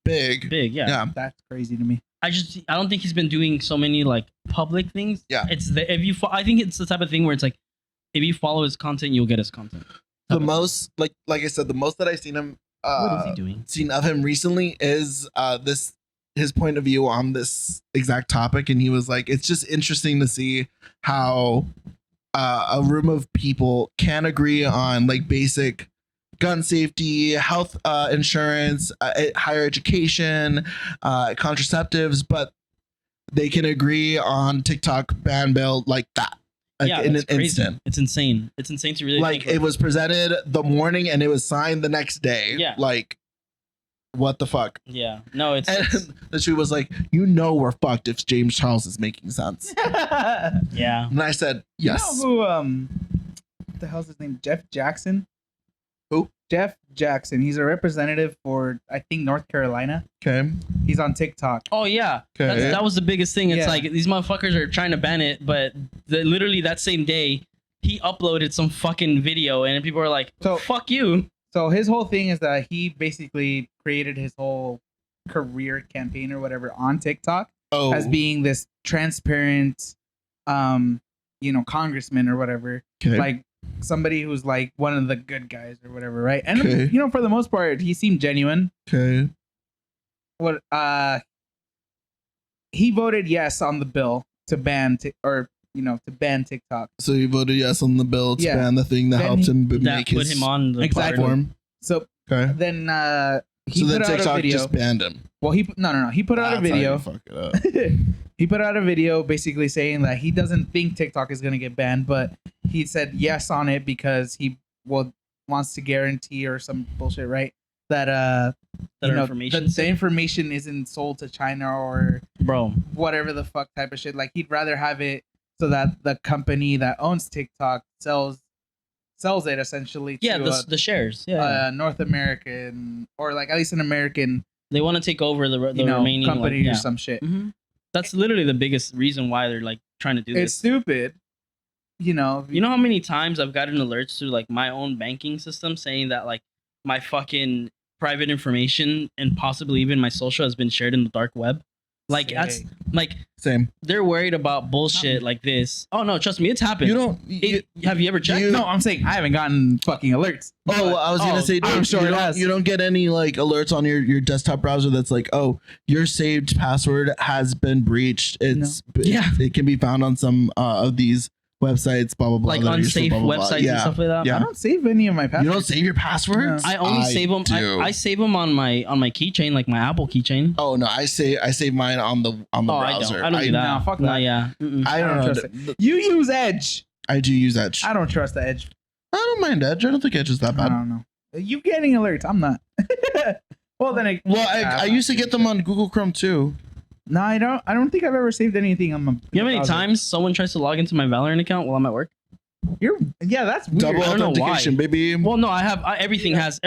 Big. big. Yeah. Yeah. That's crazy to me. I don't think he's been doing so many like public things. Yeah. It's if you I think it's the type of thing where it's like if you follow his content, you'll get his content. The most like I said, the most that I've seen him What is he doing? seen of him recently is his point of view on this exact topic, and he was like, it's just interesting to see how a room of people can agree on like basic gun safety, health insurance, higher education, contraceptives, but they can agree on TikTok ban bill like that. Like Yeah, in that's an crazy. instant. It's insane. It's insane to really Like think it was presented the morning and it was signed the next day. Yeah. Like what the fuck? Yeah. No, it's And the tweet was like, you know we're fucked if James Charles is making sense. yeah. And I said, yes. You know who? What the hell's his name? Jeff Jackson. Who? Jeff Jackson. He's a representative for I think North Carolina. Okay. He's on TikTok. Oh yeah. Okay. That was the biggest thing. It's Yeah. like these motherfuckers are trying to ban it, but literally that same day he uploaded some fucking video and people are like, So- fuck you. So his whole thing is that he basically created his whole career campaign or whatever on TikTok Oh. as being this transparent, congressman or whatever, okay. like somebody who's like one of the good guys or whatever, right? And Okay. for the most part, he seemed genuine. okay. What he voted yes on the bill to ban to ban TikTok. So you voted yes on the bill to Yeah. ban the thing that Then helped him That make put his him on the Exactly. platform. So Okay. then he So put then out a TikTok video. just banned him. Well, he put out a That's how you video. fuck it up. He put out a video basically saying that he doesn't think TikTok is going to get banned, but he said yes on it because he wants to guarantee or some bullshit, right? that That information. the information isn't sold to China or Bro, whatever the fuck type of shit. Like he'd rather have it so that the company that owns TikTok sells it essentially yeah, to the shares. Yeah, North American or like at least an American they want to take over the remaining company like, or yeah. some shit. Mhm. That's literally the biggest reason why they're like trying to do It's this. stupid. You know how many times I've gotten alerts through like my own banking system saying that like my fucking private information and possibly even my social has been shared in the dark web. Like that's Sick. like Same. they're worried about bullshit like this. Oh no, trust me, it's happened. You don't. Have you ever checked? No, I'm saying I haven't gotten fucking alerts. Oh, I was gonna say, dude, I'm sure you it don't, has. you don't get any like alerts on your desktop browser that's like, oh, your saved password has been breached. It can be found on some of these websites, blah blah blah. Like that are used for unsafe blah, blah, blah. websites and stuff like that. Yeah. I don't save any of my passwords. You don't save your passwords? I only save them. I save them on my keychain, like my Apple keychain. Oh no, I save mine on the browser. I don't do that. No, fuck Nah, that. yeah. Mm-mm. I don't trust know. it. You use Edge. I do use Edge. I don't trust the Edge. I don't mind Edge. I don't think Edge is that I bad. don't know. You getting alerts? I'm not. Well, then I used to get them on Google Chrome too. No, I don't. I don't think I've ever saved anything on my. You know how many times someone tries to log into my Valorant account while I'm at work? That's weird. Double I don't know authentication, why. baby. Well, no, I have everything has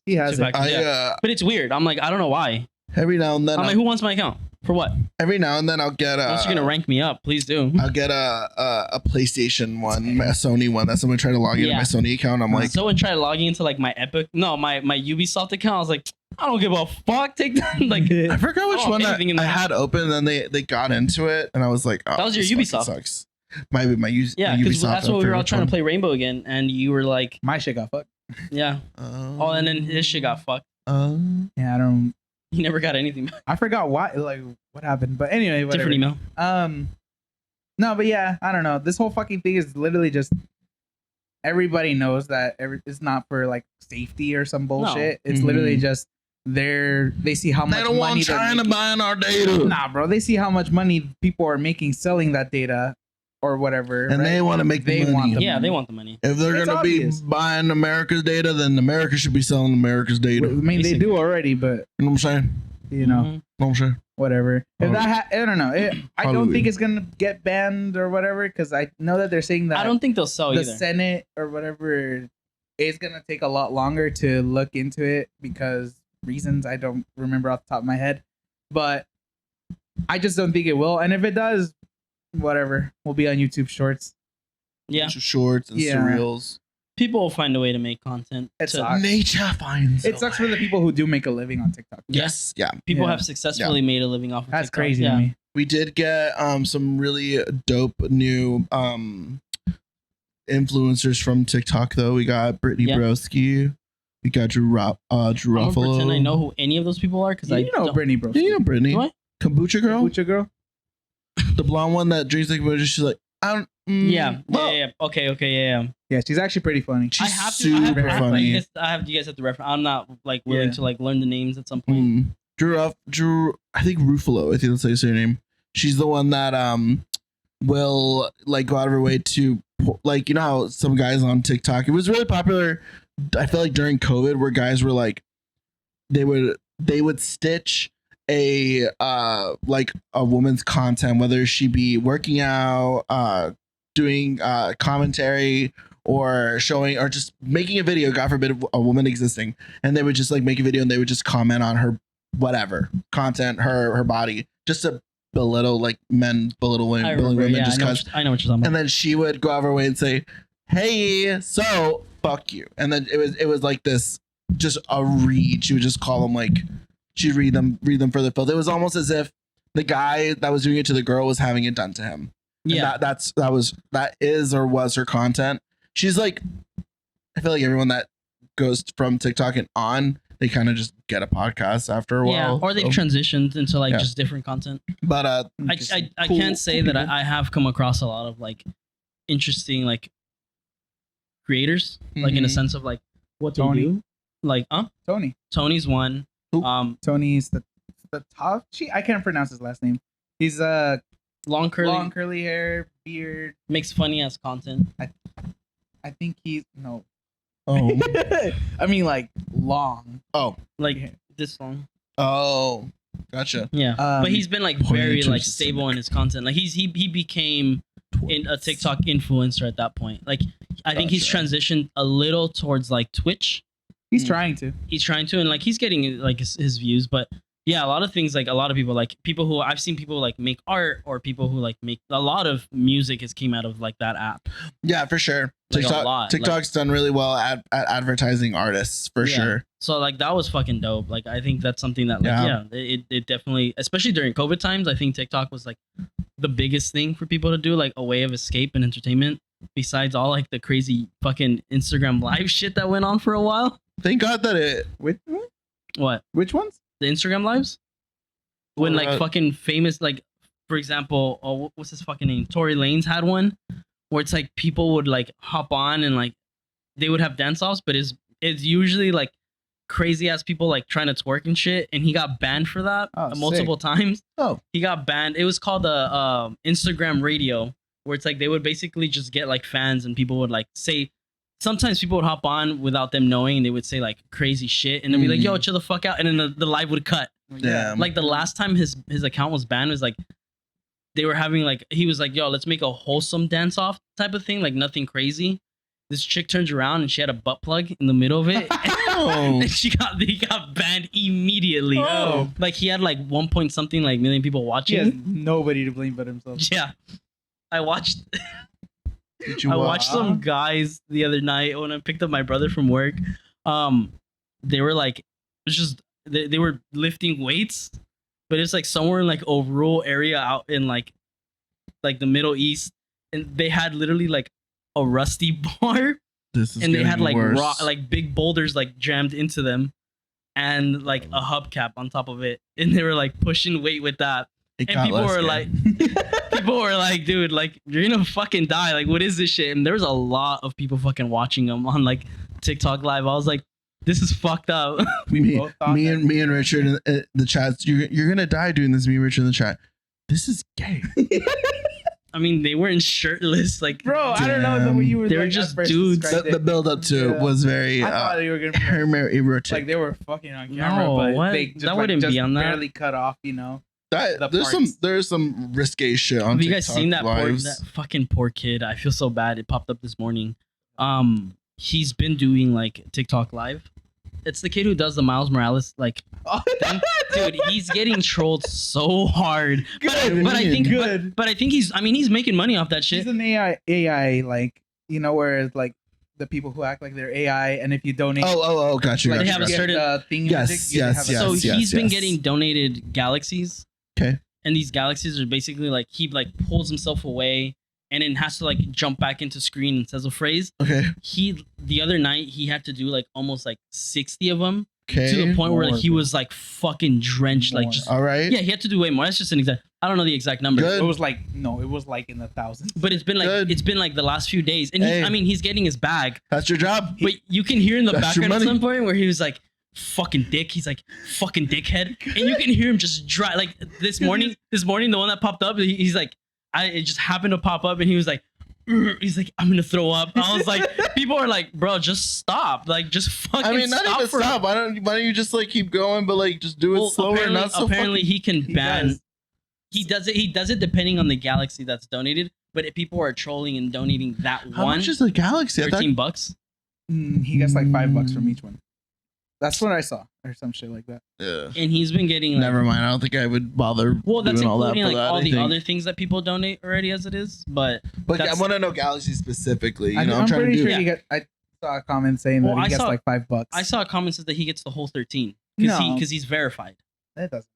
He has two it. factors, yeah. But it's weird. I'm like, I don't know why. Every now and then, I'm like, who wants my account for what? every now and then I'll get Unless you're gonna rank me up, please do. I'll get a PlayStation one, a Sony one. That someone tried to log into Yeah. my Sony account. I'm like, Someone tried logging into like my Ubisoft account. I was like, I don't give a fuck. Take that. Like, I forgot which Oh, one anything in I that. had open, and then they got into it, and I was like, oh, That was your this fucking Ubisoft. Sucks. My yeah, my because Ubisoft. that's what we were all trying to play Rainbow again, and you were like, My shit got fucked. yeah. Oh, and then his shit got fucked. Yeah, I don't. He never got anything back. I forgot why. Like what happened. But anyway, whatever. Different email. No, but yeah, I don't know. This whole fucking thing is literally just. Everybody knows that it's not for like safety or some bullshit. It's literally just they see how much They don't money want they're China making. buying our data. Nah, bro. They see how much money people are making selling that data or whatever. And right? they want to make the money. Yeah, they want the money. If they're It's gonna obvious. be buying America's data, then America should be selling America's data. I mean, they do already, but You know what I'm saying? you know, Mhm. You know what I'm saying? whatever. If that I don't know. I don't Hallelujah. think it's gonna get banned or whatever because I know that they're saying that I don't think they'll sell the either. Senate or whatever is gonna take a lot longer to look into it because reasons I don't remember off the top of my head, but I just don't think it will. And if it does, whatever, we'll be on YouTube Shorts. Yeah, Bunch of shorts and Yeah. surreals. people will find a way to make content. It sucks. Nature finds. It sucks for the people who do make a living on TikTok. Yes. Yeah. People Yeah. have successfully made a living off of That's TikTok. crazy Yeah. to me. We did get some really dope new influencers from TikTok though. We got Brittany Yeah. Broski. We got Drew I'm gonna Ruffalo. pretend I know who any of those people are because I You know don't. Brittany, bro. Yeah, you know Brittany. Do I? Kombucha girl. Kombucha girl. The blonde one that drinks like kombucha. She's like, I don't. Yeah, well, yeah. Okay, yeah. Yeah, she's actually pretty funny. She's I have to. super I have, funny. You guys have to reference. I'm not like willing Yeah. to like learn the names at some point. Drew, I think Ruffalo. I think that's how you say her name. She's the one that will like go out of her way to like, you know how some guys on TikTok. It was really popular. I feel like during COVID, where guys were like, they would stitch a like a woman's content, whether she be working out, doing commentary, or showing, or just making a video, God forbid, of a woman existing, and they would just like make a video and they would just comment on her whatever content, her body, just to belittle like men belittling women Yeah, just because. I know what you're talking about. And then she would go out of her way and say, "Hey, so fuck you." And then it was like this, just a read. She would just call them like, she'd read them for the filth. It was almost as if the guy that was doing it to the girl was having it done to him. Yeah, And that is or was her content. She's like, I feel like everyone that goes from TikTok and on, they kind of just get a podcast after a while. yeah, or they've so. transitioned into like Yeah. just different content. But I cool- can't say cool that people. I have come across a lot of like interesting creators, like in a Mhm. sense of like what Tony. they do. Like, Tony's one. Who? Tony's the top. I can't pronounce his last name. He's Long curly hair, beard. makes funny ass content. I think he's no. Oh. I mean, like long. Oh. Like this long. Oh. Gotcha. Yeah, but he's been like very pointing like to stable in his content. Like he became a TikTok influencer at that point. Like I think he's Gotcha. transitioned a little towards like Twitch. He's trying to. He's trying to, and like he's getting like his views. But yeah, a lot of things, like a lot of people, like people who I've seen people like make art, or people who like make a lot of music has came out of like that app. Yeah, for sure. Like, a lot. TikTok's done really well at advertising artists for sure. So like that was fucking dope. Like I think that's something that like it definitely, especially during COVID times, I think TikTok was like the biggest thing for people to do, like a way of escape and entertainment, besides all like the crazy fucking Instagram live shit that went on for a while. Thank God that it. Which ones? The Instagram lives? When like fucking famous, like for example, what's his fucking name? Tory Lanez had one where it's like people would like hop on and like they would have dance offs, but it's usually like crazy ass people like trying to twerk and shit, and he got banned for that multiple times. Oh, he got banned. It was called the Instagram radio, where it's like they would basically just get like fans, and people would like say, sometimes people would hop on without them knowing, and they would say like crazy shit, and they'd be like, yo, chill the fuck out, and then the live would cut. Damn. Like the last time his account was banned was like they were having like, he was like, yo, let's make a wholesome dance off type of thing, like nothing crazy. This chick turns around and she had a butt plug in the middle of it. And he got banned immediatty. Oh. Like he had like 1 point something like million people watching. He has nobody to blame but himself. Yeah. I watched some guys the other night when I picked up my brother from work. They were like, it was just they were lifting weights, but it's like somewhere in like a rural area out in like the Middle East, and they had literally like a rusty bar, and they had like like big boulders like jammed into them, and like a hubcap on top of it, and they were like pushing weight with that. And people were like, dude, like you're gonna fucking die. Like, what is this shit? And there was a lot of people fucking watching them on like TikTok live. I was like, this is fucked up. me and Richard in the chats. You're gonna die doing this. Me and Richard in the chat. This is gay. I mean, they weren't shirtless, like bro. I don't know the way you were. They were just dudes. The build up to it was very. I thought they were gonna be erotic. like they were fucking on camera, but what? they just, that wouldn't just be on that. barely cut off, you know. There's some risque shit on. Have you TikTok guys seen that lives. that fucking poor kid? I feel so bad. It popped up this morning. He's been doing like TikTok live. It's the kid who does the Miles Morales like thing. Dude, he's getting trolled so hard. But I think he's making money off that shit. He's an AI like, you know, where it's like the people who act like they're AI, and if you donate, gotcha. Like they have a certain thing. Yes. So he's been getting donated galaxies. Okay. And these galaxies are basically like he like pulls himself away and then has to like jump back into screen and says a phrase. Okay. The other night he had to do like almost like 60 of them. Okay. To the point where like, he was like fucking drenched, like just. All right. Yeah, he had to do way more. That's just an exact. I don't know the exact number. Good. It was like in the thousands. But it's been like the last few days, and he's getting his bag. That's your job. But you can hear in the background at some point where he was like, "Fucking dick." He's like, "Fucking dickhead," and you can hear him just dry. Like this morning, the one that popped up, he's like, it just happened to pop up, and he was like. He's like, I'm gonna throw up. I was like, people are like, bro, just stop. Like, just fucking. I mean, not even stop. Why don't you just like keep going, but like just do it slower, not so. Apparently, he can ban. He does it depending on the galaxy that's donated. But if people are trolling and donating that How much is the galaxy? $13. He gets like $5 from each one. That's what I saw, or some shit like that. Yeah. And he's been getting. Like, never mind. I don't think I would bother. Well, that's doing including all the other things that people donate already as it is. But I want to know galaxy specifically. I'm trying pretty to do. sure I saw a comment saying that he gets like $5. I saw a comment says that he gets the whole 13 No. because he's verified. That doesn't.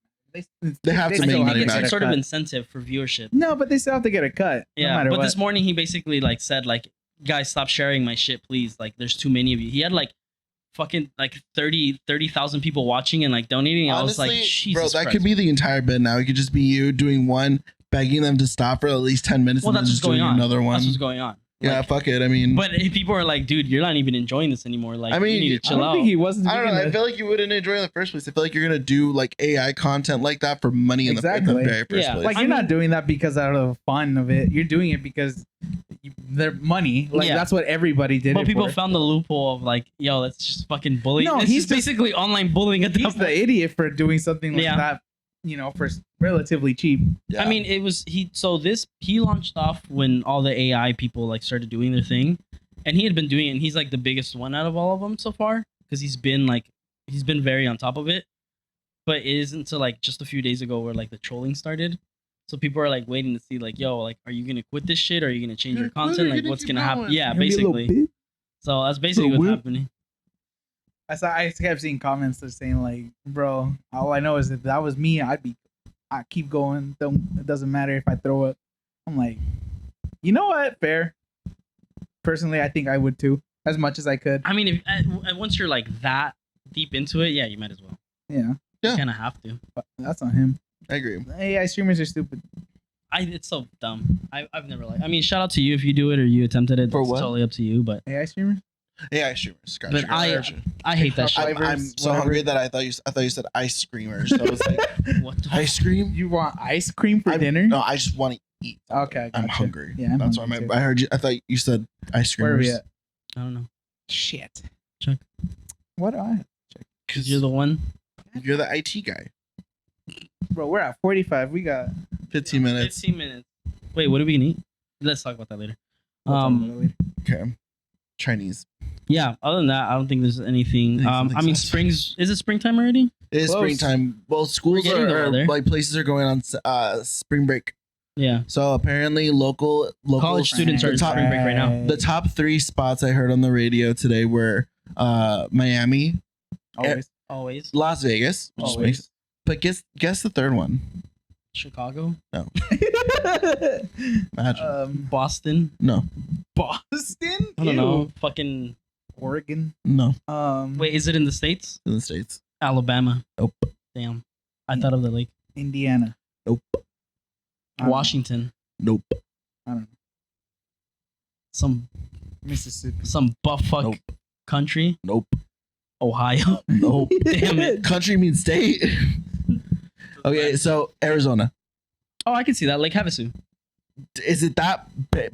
They have to make money it's back. some sort of incentive for viewership. No, but they still have to get a cut. Yeah, no matter but what. this morning he basically like said like, guys, stop sharing my shit, please. Like, there's too many of you. He had like fucking like 30,000 people watching and like donating. Honestly, I was like, Jesus bro, that Christ. could be the entire bid now. It could just be you doing one, begging them to stop for at least 10 minutes. Well, and that's then what's just going doing on. Another one. That's what's going on. Yeah, like, fuck it. I mean, but if people are like, dude, you're not even enjoying this anymore. Like, I mean, you need to chill I don't out. think he wasn't. I don't know. I feel like you wouldn't enjoy it in the first place. I feel like you're gonna do like AI content like that for money in the very first place. Like you're not doing that because out of fun of it. You're doing it because their money. Like Yeah. that's what everybody did. But it people for. found the loophole of like, yo, let's just fucking bully. No, this he's is just- basically online bullying at that He's point. the idiot for doing something like Yeah. that. For relatively cheap. Yeah. I mean, it was he launched off when all the AI people like started doing their thing, and he had been doing it. And he's like the biggest one out of all of them so far because he's been very on top of it. But it isn't until like just a few days ago where like the trolling started. So people are like waiting to see like, yo, like, are you gonna quit this shit? Or are you gonna change your You're gonna quit or content? you're Like, gonna what's keep gonna happen? going? Yeah, You're gonna be a little basically. bitch. So that's basically Little what's whip. happening. I kept seeing comments that saying like, bro, all I know is if that was me, I keep going. It doesn't matter if I throw it. I'm like, you know what? Fair. Personally, I think I would too, as much as I could. I mean, if once you're like that deep into it, yeah, you might as well. Yeah, Yeah. You kind of have to. but that's on him. I agree. AI streamers are stupid. It's so dumb. I've never like. I mean, shout out to you if you do it or you attempted it. For It's what? totally up to you. But AI streamers? AI streamers. Gotcha, But gotcha. I hate that shit. I'm so whatever. hungry that I thought you said ice creamers. So I was like, What the ice cream? You want ice cream for I'm- dinner? No, I just want to eat. Okay, I'm gotcha. hungry. Yeah, I'm that's hungry why too. I heard you. I thought you said ice Where are creamers. we at? I don't know. Shit. Check. What do I have? Because you're the one. You're the IT guy. Bro, we're at 45. We got 15 minutes. 15 minutes. Wait, what are we gonna eat? Let's talk about that later. we'll talk about it later. Okay. Chinese. Yeah. Other than that, I don't think there's anything. I think I mean, so. is it springtime already? It is Close. springtime. Well, schools getting the are weather. like places are going on spring break. Yeah. So apparently local College students are the in top, spring break right now. the top 3 spots I heard on the radio today were Miami, Always. Always. Las Vegas, which Always. makes, but guess the third one. Chicago. Imagine. Boston. No, Boston? I don't know. Fucking. Oregon. no, Wait, is it in the States? in the States. Alabama. Nope. Damn. I thought of the lake. Indiana. Nope. I don't know. Washington. Nope. I don't know. Some Mississippi. buff fuck Nope. country. Nope. Ohio. Nope. Damn it. Country means state. Okay, so Arizona. Oh, I can see that. Lake Havasu. Is it that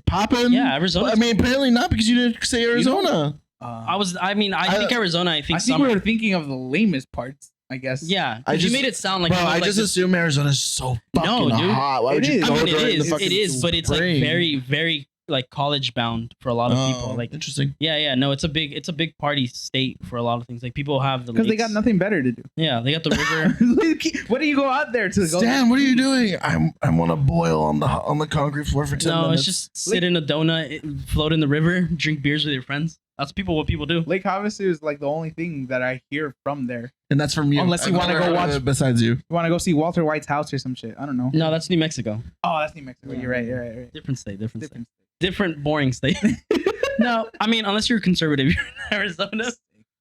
poppin'? Yeah, Arizona. I mean, apparently not because you didn't say Arizona. I think Arizona. I think I think summer. we were thinking of the lamest parts, I guess. Yeah, I 'cause you just- made it sound like Bro, you were I like just this- assume Arizona's so fucking No, dude. hot. Why would It you is. go I mean, during it the is. fucking It is, but it's like spring? very, very like college bound for a lot of people. Oh, Like, interesting. yeah. No, it's a big party state for a lot of things. Like people have the Because they lakes. got nothing better to do. Yeah, they got the river. What do you go out there to go? Stan, what are you doing? I want to boil on the concrete floor for 10 No, minutes. it's just sit in a donut, float in the river, drink beers with your friends. That's what people do. Lake Havasu is like the only thing that I hear from there. and that's from you. Unless you I've wanna never go heard of watch- it besides you. You want to go see Walter White's house or some shit? I don't know. No, that's New Mexico. Oh, that's New Mexico. Yeah. You're right. You're right. Different state. Different. Different boring state. No, I mean unless you're conservative, you're in Arizona.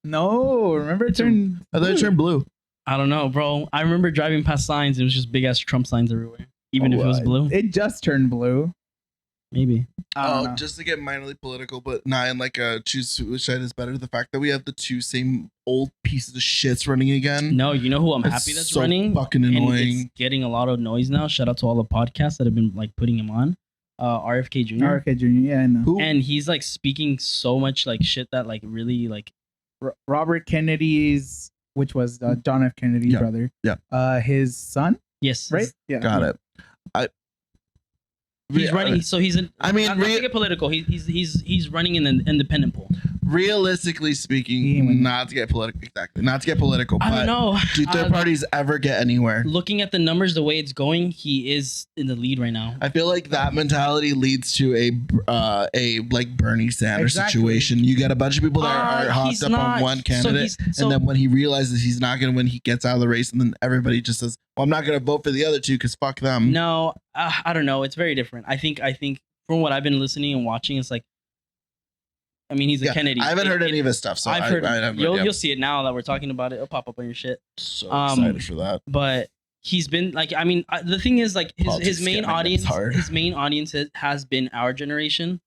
No, remember it turned. I thought it turned blue. I don't know, bro. I remember driving past signs. It was just big ass Trump signs everywhere, even if it was blue. It just turned blue. Maybe. I don't know. Just to get minorly political, but not in like a choose which side is better. The fact that we have the 2 same old pieces of shits running again. No, you know who I'm It's happy that's so running. fucking And annoying. it's getting a lot of noise now. Shout out to all the podcasts that have been like putting him on. RFK Jr. RFK Jr. Yeah, I know. Who? And he's like speaking so much like shit that like really like Robert Kennedy's, which was John F. Kennedy's Yeah. brother. Yeah. His son, yes, right? Yeah. Got it. He's running. So he's in. I mean, not to get political. He's running in an independent pool. realistically speaking, He ain't winning. not to get political. Exactly, not to get political. I don't But know. do third parties ever get anywhere? Looking at the numbers, the way it's going, he is in the lead right now. I feel like that mentality leads to a like Bernie Sanders Exactly. situation. You get a bunch of people that are He's hopped up not- on one so candidate, he's- so- and then when he realizes he's not going to win, he gets out of the race, and then everybody just says, "Well, I'm not going to vote for the other two because fuck them." No, I don't know. It's very different. I think from what I've been listening and watching, it's like, I mean, he's a Yeah, Kennedy. I haven't heard any of his stuff, so I've heard. I have no You'll idea. see it now that we're talking about it. It'll pop up on your shit. So um, excited for that. But he's been like, I mean, the thing is like Politics his main get my audience, nuts hard. his main audience has been our generation.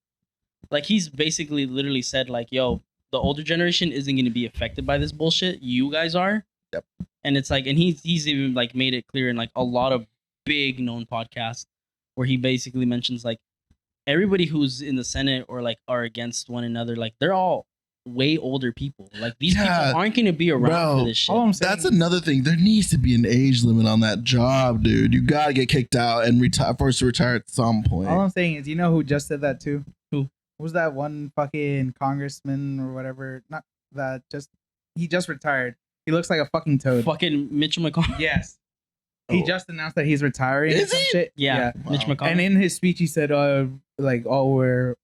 Like he's basically literally said like, yo, the older generation isn't going to be affected by this bullshit. You guys are. Yep. And it's like, and he's even like made it clear in like a lot of big known podcasts where he basically mentions like, everybody who's in the Senate or like are against one another, like they're all way older people. Like these people aren't going to be around for this shit. All I'm saying That's another thing. There needs to be an age limit on that job, dude. You gotta get kicked out and forced to retire at some point. All I'm saying is, you know who just said that too? Who? Was that one fucking congressman or whatever? Not that he just retired. He looks like a fucking toad. Fucking Mitch McConnell. Yes. He just announced that he's retiring. Is and some he? shit. Yeah, Wow. Mitch McConnell. And in his speech, he said, we're,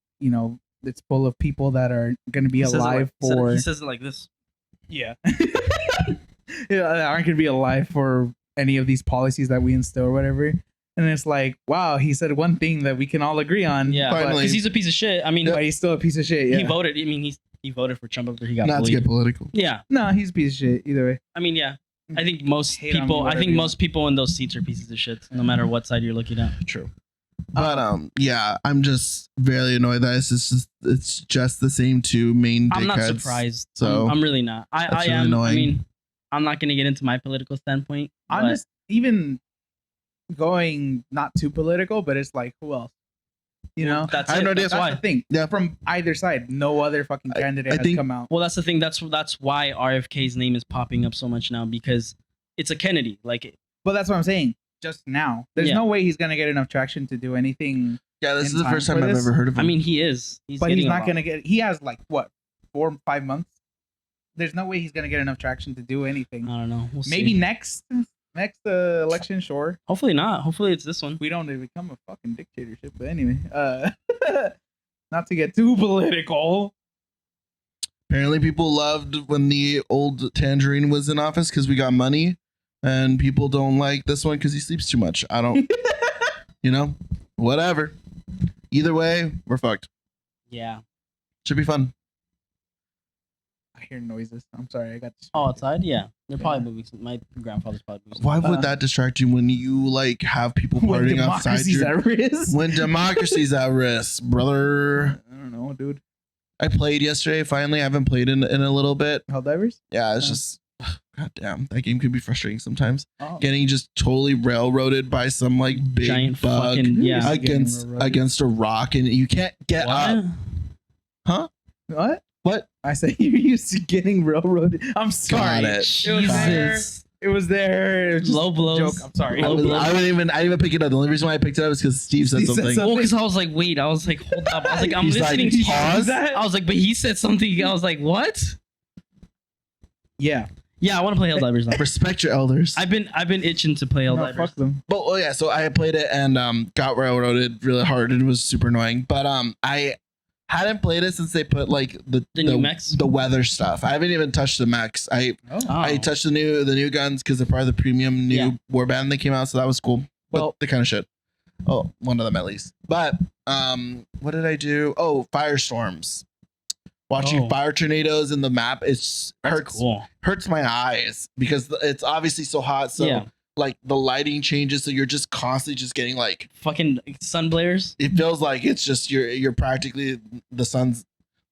it's full of people that are going to be He says it alive like- for. He says it like this. Yeah. That aren't going to be alive for any of these policies that we instill or whatever. And it's like, wow, he said one thing that we can all agree on. Yeah, Finally. because he's a piece of shit. I mean, But he's still a piece of shit. Yeah. he voted. I mean, he voted for Trump after he got Not to bullied. get political. Yeah, No, he's a piece of shit either way. I mean, yeah. I think most Hate on me, people. I whatever think you most people in those seats are pieces of shit, no matter what side you're looking at. True. But yeah, I'm just very annoyed that it's just the same two main dickheads. I'm not surprised. So I'm really not. I that's really am. annoying. I mean, I'm not gonna get into my political standpoint. I'm but just even going not too political, but it's like, who else? You know? that's I have it. no idea. That's That's why. the thing. Yeah. From either side, no other fucking candidate I has think- come out. Well, that's the thing. That's why RFK's name is popping up so much now, because it's a Kennedy. Like, But that's what I'm saying. Just now, there's Yeah. no way he's gonna get enough traction to do anything. yeah, this in is the time first for time I've this. ever heard of him. I mean, he is. But he's getting a not lot. gonna get. He has like what 4 or 5 months. There's no way he's gonna get enough traction to do anything. I don't know. We'll Maybe see. next election, sure. Hopefully not. Hopefully it's this one. We don't become a fucking dictatorship. But anyway, not to get too political. Apparently, people loved when the old Tangerine was in office because we got money, and people don't like this one because he sleeps too much. I don't, whatever. Either way, we're fucked. Yeah. Should be fun. I hear noises. I'm sorry. I got. Oh, outside? Yeah. They're probably moving. My grandfather's probably moving. Why would that distract you when you like have people When partying outside democracy's your at risk. when democracy's at risk, brother? I don't know, dude. I played yesterday. Finally, I haven't played in a little bit. Helldivers. Yeah, it's Yeah. just, god damn, that game could be frustrating sometimes. Oh. Getting just totally railroaded by some like big Giant bug fucking. Yeah. against a rock, and you can't get up. What? What? What? I say you're used to getting railroaded. I'm sorry. Got it. It was there. Jesus. It was there. It was just Low a blows. joke. I'm sorry. I, Low blows. didn't even pick it up. The only reason why I picked it up is because Steve said Steve said something. something. Well, because I was like, wait. I was like, hold up. I was like, I'm He's like, listening to you. pause. I was like, but he said something. I was like, what? Yeah. Yeah, I want to play Helldivers now. Respect your elders. I've been itching to play No, Helldivers. fuck them. But oh yeah, so I played it and got railroaded really hard and it was super annoying. But I hadn't played it since they put like the new mechs? the weather stuff. I haven't even touched the mechs. I touched the new guns because they're part of the premium new Yeah. warband that came out, so that was cool. But Well- the kind of shit. Oh, one of them at least. But what did I do? Oh, firestorms. Watching Oh. fire tornadoes in the map That's cool. hurts my eyes because it's obviously so hot. So Yeah. like the lighting changes, so you're just constantly just getting like Fucking sun blares. it feels like it's just you're practically the sun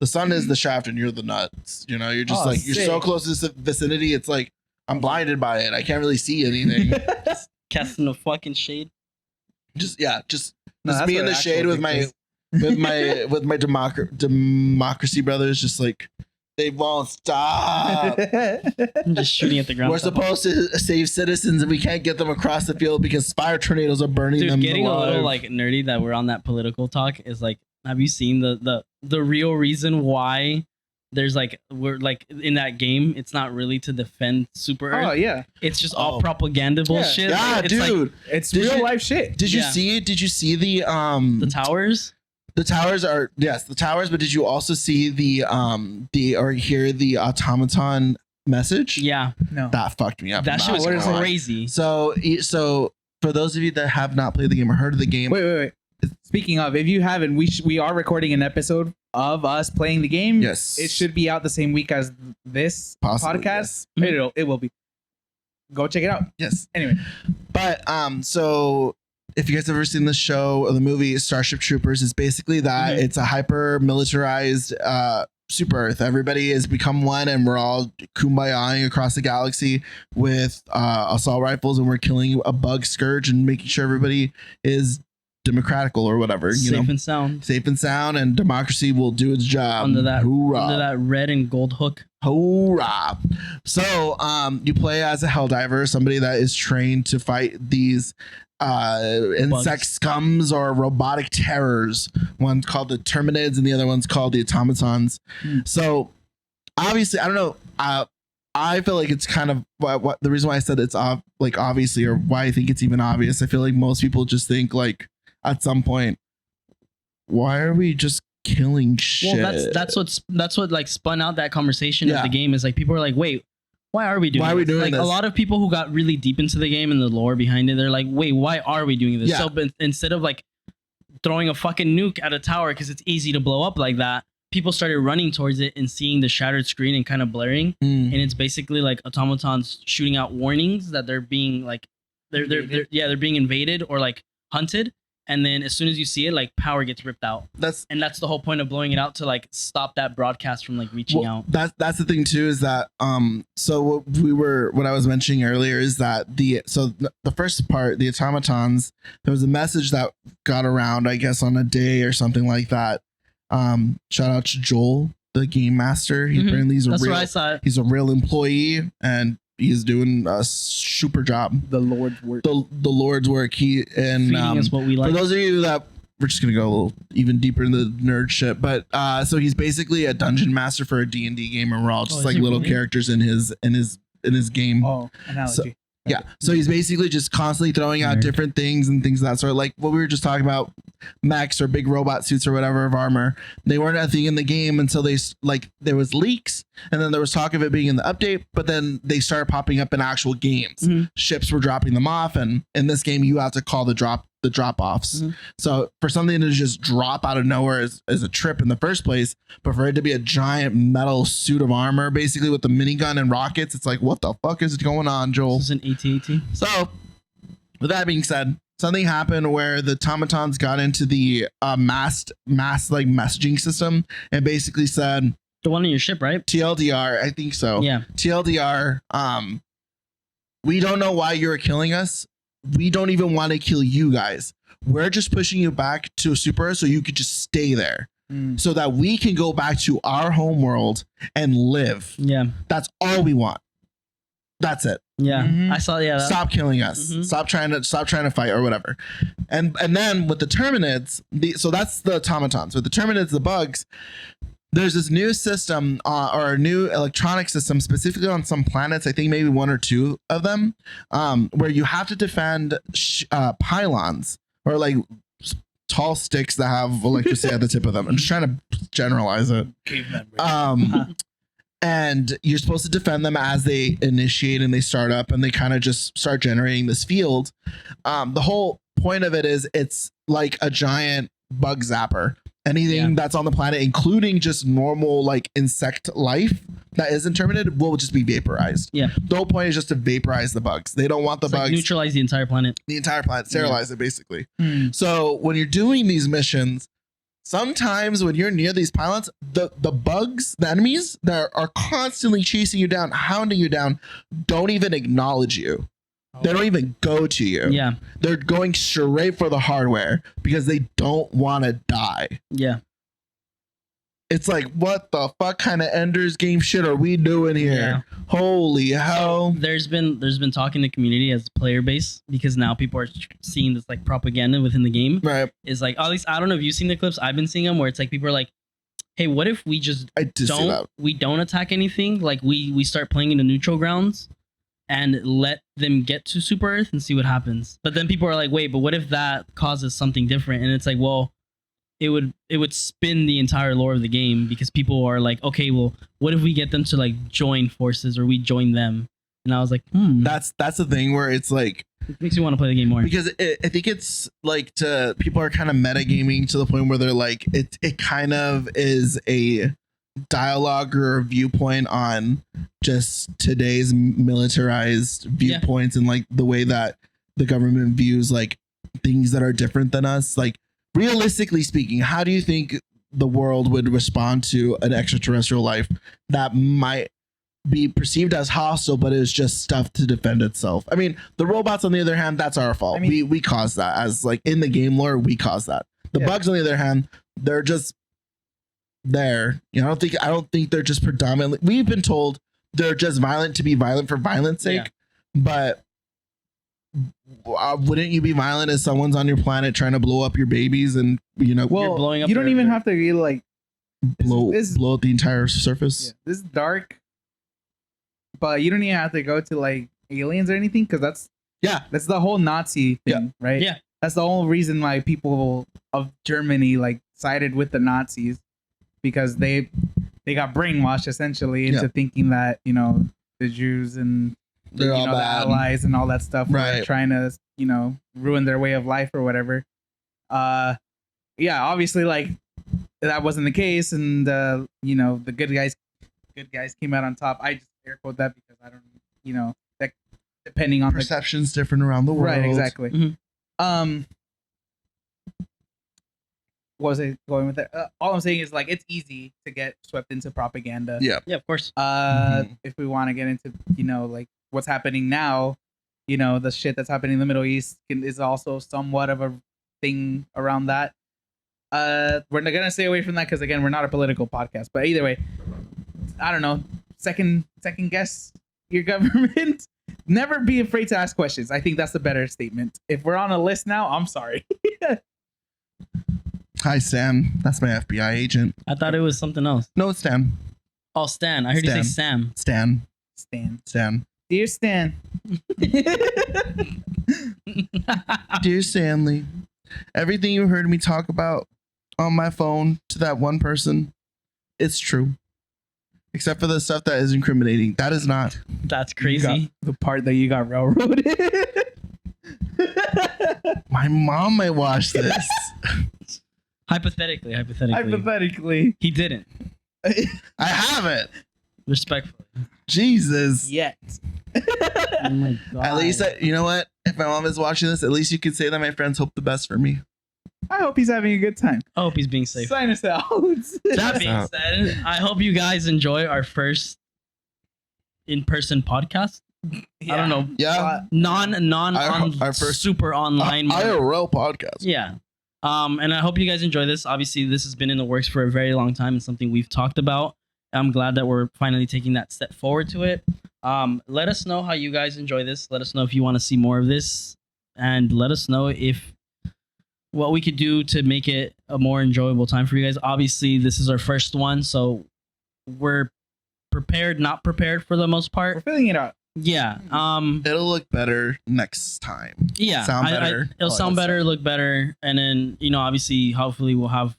is the shaft and you're the nuts. You know, you're just Oh, like you're so sick. close to this vicinity. It's like I'm blinded by it. I can't really see anything. Casting a fucking shade. just No, that's be what in the an shade actual with dick my is. with my democracy brothers. Just like they won't stop. I'm just shooting at the ground. We're supposed to save citizens and we can't get them across the field because fire tornadoes are burning them Dude, getting a alive. little like nerdy that we're on that political talk is like, have you seen the real reason why there's like we're like in that game? It's not really to defend Super Earth. Oh yeah, It's just Oh. all propaganda bullshit. yeah, Like, it's like dude. it's Did real you- life shit. Did you Yeah. see it? Did you see the the towers. The towers are the towers, but did you also see the hear the automaton message? Yeah, No. That fucked me up. that shit was what is it? crazy. So for those of you that have not played the game or heard of the game, Wait. Speaking of, if you haven't, we are recording an episode of us playing the game. yes, It should be out the same week as this Possibly, podcast. yes. It will be. Go check it out. yes. Anyway, But so if you guys have ever seen the show or the movie Starship Troopers, it's basically that. Mhm. It's a hyper militarized Super Earth. Everybody has become one, and we're all kumbayaing across the galaxy with assault rifles, and we're killing a bug scourge and making sure everybody is democratical or whatever, safe and sound. safe and sound, and democracy will do its job. Under that, Hoorah. under that red and gold hook. Hoorah. So you play as a Helldiver, somebody that is trained to fight these insect scums or robotic terrors. One's called the Terminids and the other one's called the Automatons. So obviously, I don't know. I feel like it's kind of what the reason why I said it's like obviously, or why I think it's even obvious. I feel like most people just think like at some point, why are we just killing shit? Well, that's what like spun out that conversation of the game, is like people are like, wait, why are we doing this? A lot of people who got really deep into the game and the lore behind it, they're like, wait, why are we doing this? Yeah. So instead of like throwing a fucking nuke at a tower because it's easy to blow up like that, people started running towards it and seeing the shattered screen and kind of blaring. And it's basically like automatons shooting out warnings that they're being like they're being invaded or like hunted. And then as soon as you see it, like power gets ripped out. That's the whole point of blowing it out, to like stop that broadcast from like reaching out. That's the thing too, is that so what I was mentioning earlier is that the first part, the automatons, there was a message that got around, I guess, on a day or something like that. Shout out to Joel, the game master. Apparently he's a real employee, and he's doing a super job. The Lord's work. The Lord's work. He and feeding us what we like. For those of you that, we're just gonna go a little even deeper in the nerd shit, but so he's basically a dungeon master for a D&D game, and we're all just like little characters in his game. Oh, analogy. So he's basically just constantly throwing out different things and things of that sort, like what we were just talking about, mechs or big robot suits or whatever of armor. They weren't a thing in the game until there was leaks, and then there was talk of it being in the update, but then they started popping up in actual games. Ships were dropping them off, and in this game you have to call the drop offs. So for something to just drop out of nowhere is a trip in the first place, but for it to be a giant metal suit of armor basically with the minigun and rockets, it's like, what the fuck is going on, Joel? This is an AT-AT. So with that being said, something happened where the automatons got into the mass like messaging system and basically said, the one on your ship, right? TLDR, I think so. Yeah. TLDR, we don't know why you're killing us. We don't even want to kill you guys. We're just pushing you back to Super Earth so you could just stay there, so that we can go back to our home world and live. Yeah. That's all we want. That's it. Yeah. I saw. Yeah. Stop killing us. Stop trying to fight or whatever. And then with the Terminids, so that's the automatons. With the Terminids, the bugs, there's this new system or a new electronic system specifically on some planets, I think maybe one or two of them, where you have to defend pylons or like tall sticks that have electricity at the tip of them. I'm just trying to generalize it. And you're supposed to defend them as they initiate and they start up and they kind of just start generating this field. The whole point of it is it's like a giant bug zapper. Anything that's on the planet, including just normal like insect life that isn't terminated, will just be vaporized. Yeah. The whole point is just to vaporize the bugs. They don't want the bugs. Like neutralize the entire planet. Sterilize it basically. So when you're doing these missions, sometimes when you're near these pylons, the bugs, the enemies that are constantly chasing you down, hounding you down, don't even acknowledge you. They don't even go to you. Yeah. They're going straight for the hardware because they don't want to die. Yeah. It's like, what the fuck kind of Ender's Game shit are we doing here? Yeah. Holy hell. There's been talking to community as player base, because now people are seeing this like propaganda within the game. Right. It's like, at least I don't know if you've seen the clips. I've been seeing them where it's like people are like, hey, what if we just don't attack anything? Like we start playing in the neutral grounds and let them get to Super Earth and see what happens. But then people are like, wait, but what if that causes something different? And it's like, well, it would spin the entire lore of the game, because people are like, okay, well, what if we get them to like join forces, or we join them? And I was like, that's the thing where it's like, it makes me want to play the game more, because I think it's like people are kind of metagaming to the point where they're like, it kind of is a dialogue or a viewpoint on just today's militarized viewpoints and like the way that the government views like things that are different than us. Like, realistically speaking, how do you think the world would respond to an extraterrestrial life that might be perceived as hostile, but it's just stuff to defend itself. I mean, the robots, on the other hand, that's our fault. I mean, we caused that. As like in the game lore, we caused that. The bugs, on the other hand, they're just there. You know, I don't think they're just predominantly. We've been told they're just violent to be violent for violence sake, but wouldn't you be violent if someone's on your planet trying to blow up your babies and You're blowing up you don't even have to like blow up the entire surface? Yeah, this is dark, but you don't even have to go to like aliens or anything, because that's the whole Nazi thing, right? Yeah, that's the whole reason why people of Germany like sided with the Nazis, because they got brainwashed essentially into thinking that, you know, the Jews and they're all the bad. allies and all that stuff were trying to, you know, ruin their way of life or whatever. Obviously, like, that wasn't the case, and you know, the good guys came out on top. I just air quote that because I don't, you know, that depending on perception's different around the world. Right, exactly. Mm-hmm. What was I going with that? All I'm saying is, like, it's easy to get swept into propaganda. Yeah, of course. If we want to get into, you know, like what's happening now, you know, the shit that's happening in the Middle East is also somewhat of a thing around that. We're not gonna stay away from that because, again, we're not a political podcast. But either way, I don't know. Second guess your government. Never be afraid to ask questions. I think that's the better statement. If we're on a list now, I'm sorry. Hi, Sam. That's my FBI agent. I thought it was something else. No, it's Stan. Oh, Stan. I heard you say Sam. Stan. Dear Stan. Dear Stanley, everything you heard me talk about on my phone to that one person, it's true. Except for the stuff that is incriminating. That is not. That's crazy. The part that you got railroaded. My mom might watch this. Hypothetically. He didn't. I haven't. Respectfully. Jesus. Yet. Oh my God. At least, you know what? If my mom is watching this, at least you could say that my friends hope the best for me. I hope he's having a good time. I hope he's being safe. Sign us out. That being said, I hope you guys enjoy our first in-person podcast. I don't know. Yeah. Our first super online IRL podcast. Yeah. And I hope you guys enjoy this. Obviously, this has been in the works for a very long time and something we've talked about. I'm glad that we're finally taking that step forward to it. Let us know how you guys enjoy this. Let us know if you want to see more of this, and let us know if what we could do to make it a more enjoyable time for you guys. Obviously, this is our first one, so we're prepared, not prepared for the most part. We're filling it out. Yeah. It'll look better next time. Yeah. Sound better. It'll sound better, look better, and then, you know, obviously, hopefully, we'll have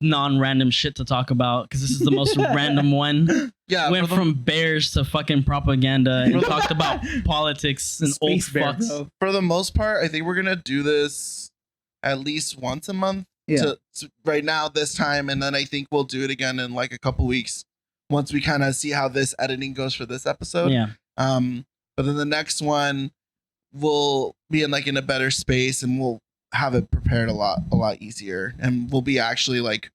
non-random shit to talk about, because this is the most random one. Yeah. Went from bears to fucking propaganda and talked about politics and old fucks. Bro. For the most part, I think we're gonna do this at least once a month. Yeah. To right now, this time, and then I think we'll do it again in like a couple weeks once we kind of see how this editing goes for this episode. Yeah. But then the next one will be in a better space, and we'll have it prepared a lot easier, and we'll be actually like,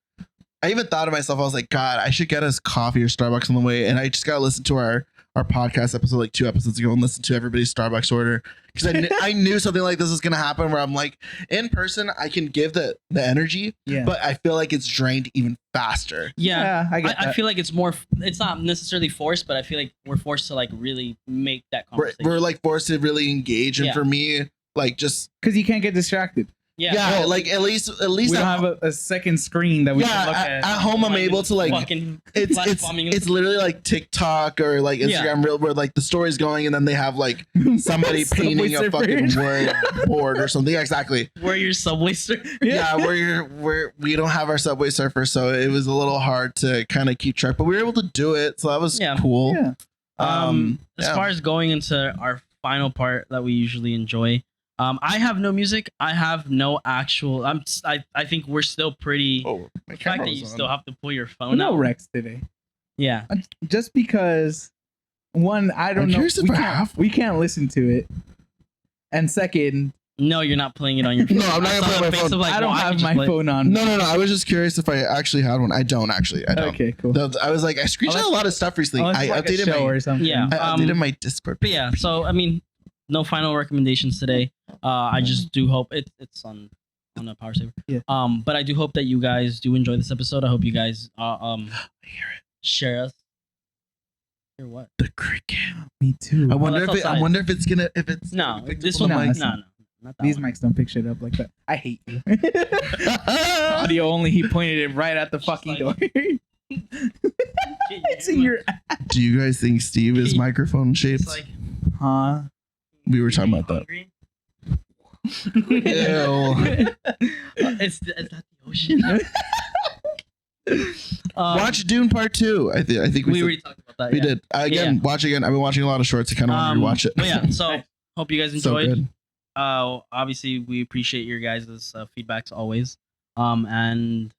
I even thought to myself, I was like, God, I should get us coffee or Starbucks on the way, and I just gotta listen to our podcast episode like 2 episodes ago and listen to everybody's Starbucks order, because I knew something like this was gonna happen, where I'm like, in person I can give the energy, but I feel like it's drained even faster. Yeah, I feel like it's not necessarily forced, but I feel like we're forced to like really make that conversation. We're like forced to really engage, and for me, like, just because you can't get distracted. Yeah, like at least we don't have a second screen that we can look at. At home, I'm able to like, it's literally like TikTok or like Instagram Reel, where like the story's going, and then they have like somebody painting a fucking word board or something. Yeah, exactly. Where your Subway Surfer? Yeah, where we don't have our Subway Surfer, so it was a little hard to kind of keep track, but we were able to do it, so that was cool. Yeah. As far as going into our final part that we usually enjoy. I have no music. I have no actual. I think we're still pretty. Oh, the fact that you still have to pull your phone out. No Rex today. Yeah. Just because, one, I don't know. We can't listen to it, and second, No, you're not playing it on your phone. No, I'm not gonna play it on my phone. I don't have my phone on. No. I was just curious if I actually had one. I don't actually. I don't. Okay, cool. I was like, I screenshot a lot of stuff recently. Unless I it's like a updated show my. or something. Yeah. I updated my Discord. But yeah, so I mean, no final recommendations today. I just do hope it's on a power saver. Yeah. But I do hope that you guys do enjoy this episode. I hope you guys share us. Hear what? The cricket. Me too. I wonder that's if outside. it's gonna if it's No, picked this up one. on the No, mic. no, not that These one. mics don't pick shit up like that. I hate you. Audio only. He pointed it right at the fucking door. It's in your. Do you guys think Steve is microphone shaped? It's like, Huh? We were talking about that. hungry? Ew. Is that the ocean? Watch Dune Part 2. I think we said- already talked about that. we yeah. did. Again, watch again. I've been watching a lot of shorts. I kind of want to rewatch it. But yeah, so hope you guys So enjoyed. good. Obviously, we appreciate your guys' feedbacks always. And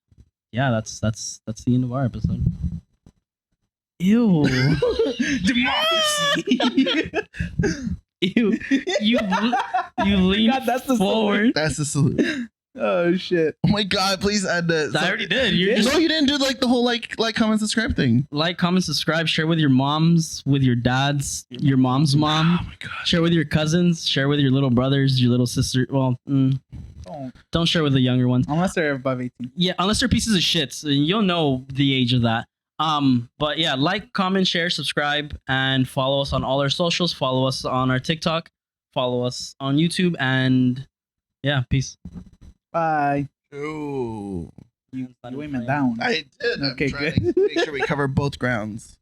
yeah, that's the end of our episode. Ew. Democracy. Ew. You lean God, that's the forward. That's the salute. Oh shit. Oh my god! Please add that. I already did. You're just No, you didn't do like the whole like, comment, subscribe thing. like, comment, subscribe, share with your moms, with your dads, your mom's mom. Oh my god. Share with your cousins. Share with your little brothers, your little sister. Well, don't share with the younger ones. Unless they're above 18. Yeah, unless they're pieces of shit, so you'll know the age of that. But yeah, like, comment, share, subscribe, and follow us on all our socials. Follow us on our TikTok. Follow us on YouTube, and yeah, peace. Bye. Ooh. You ain't meant that one. I did. I'm Okay, trying good. to make sure we cover both grounds.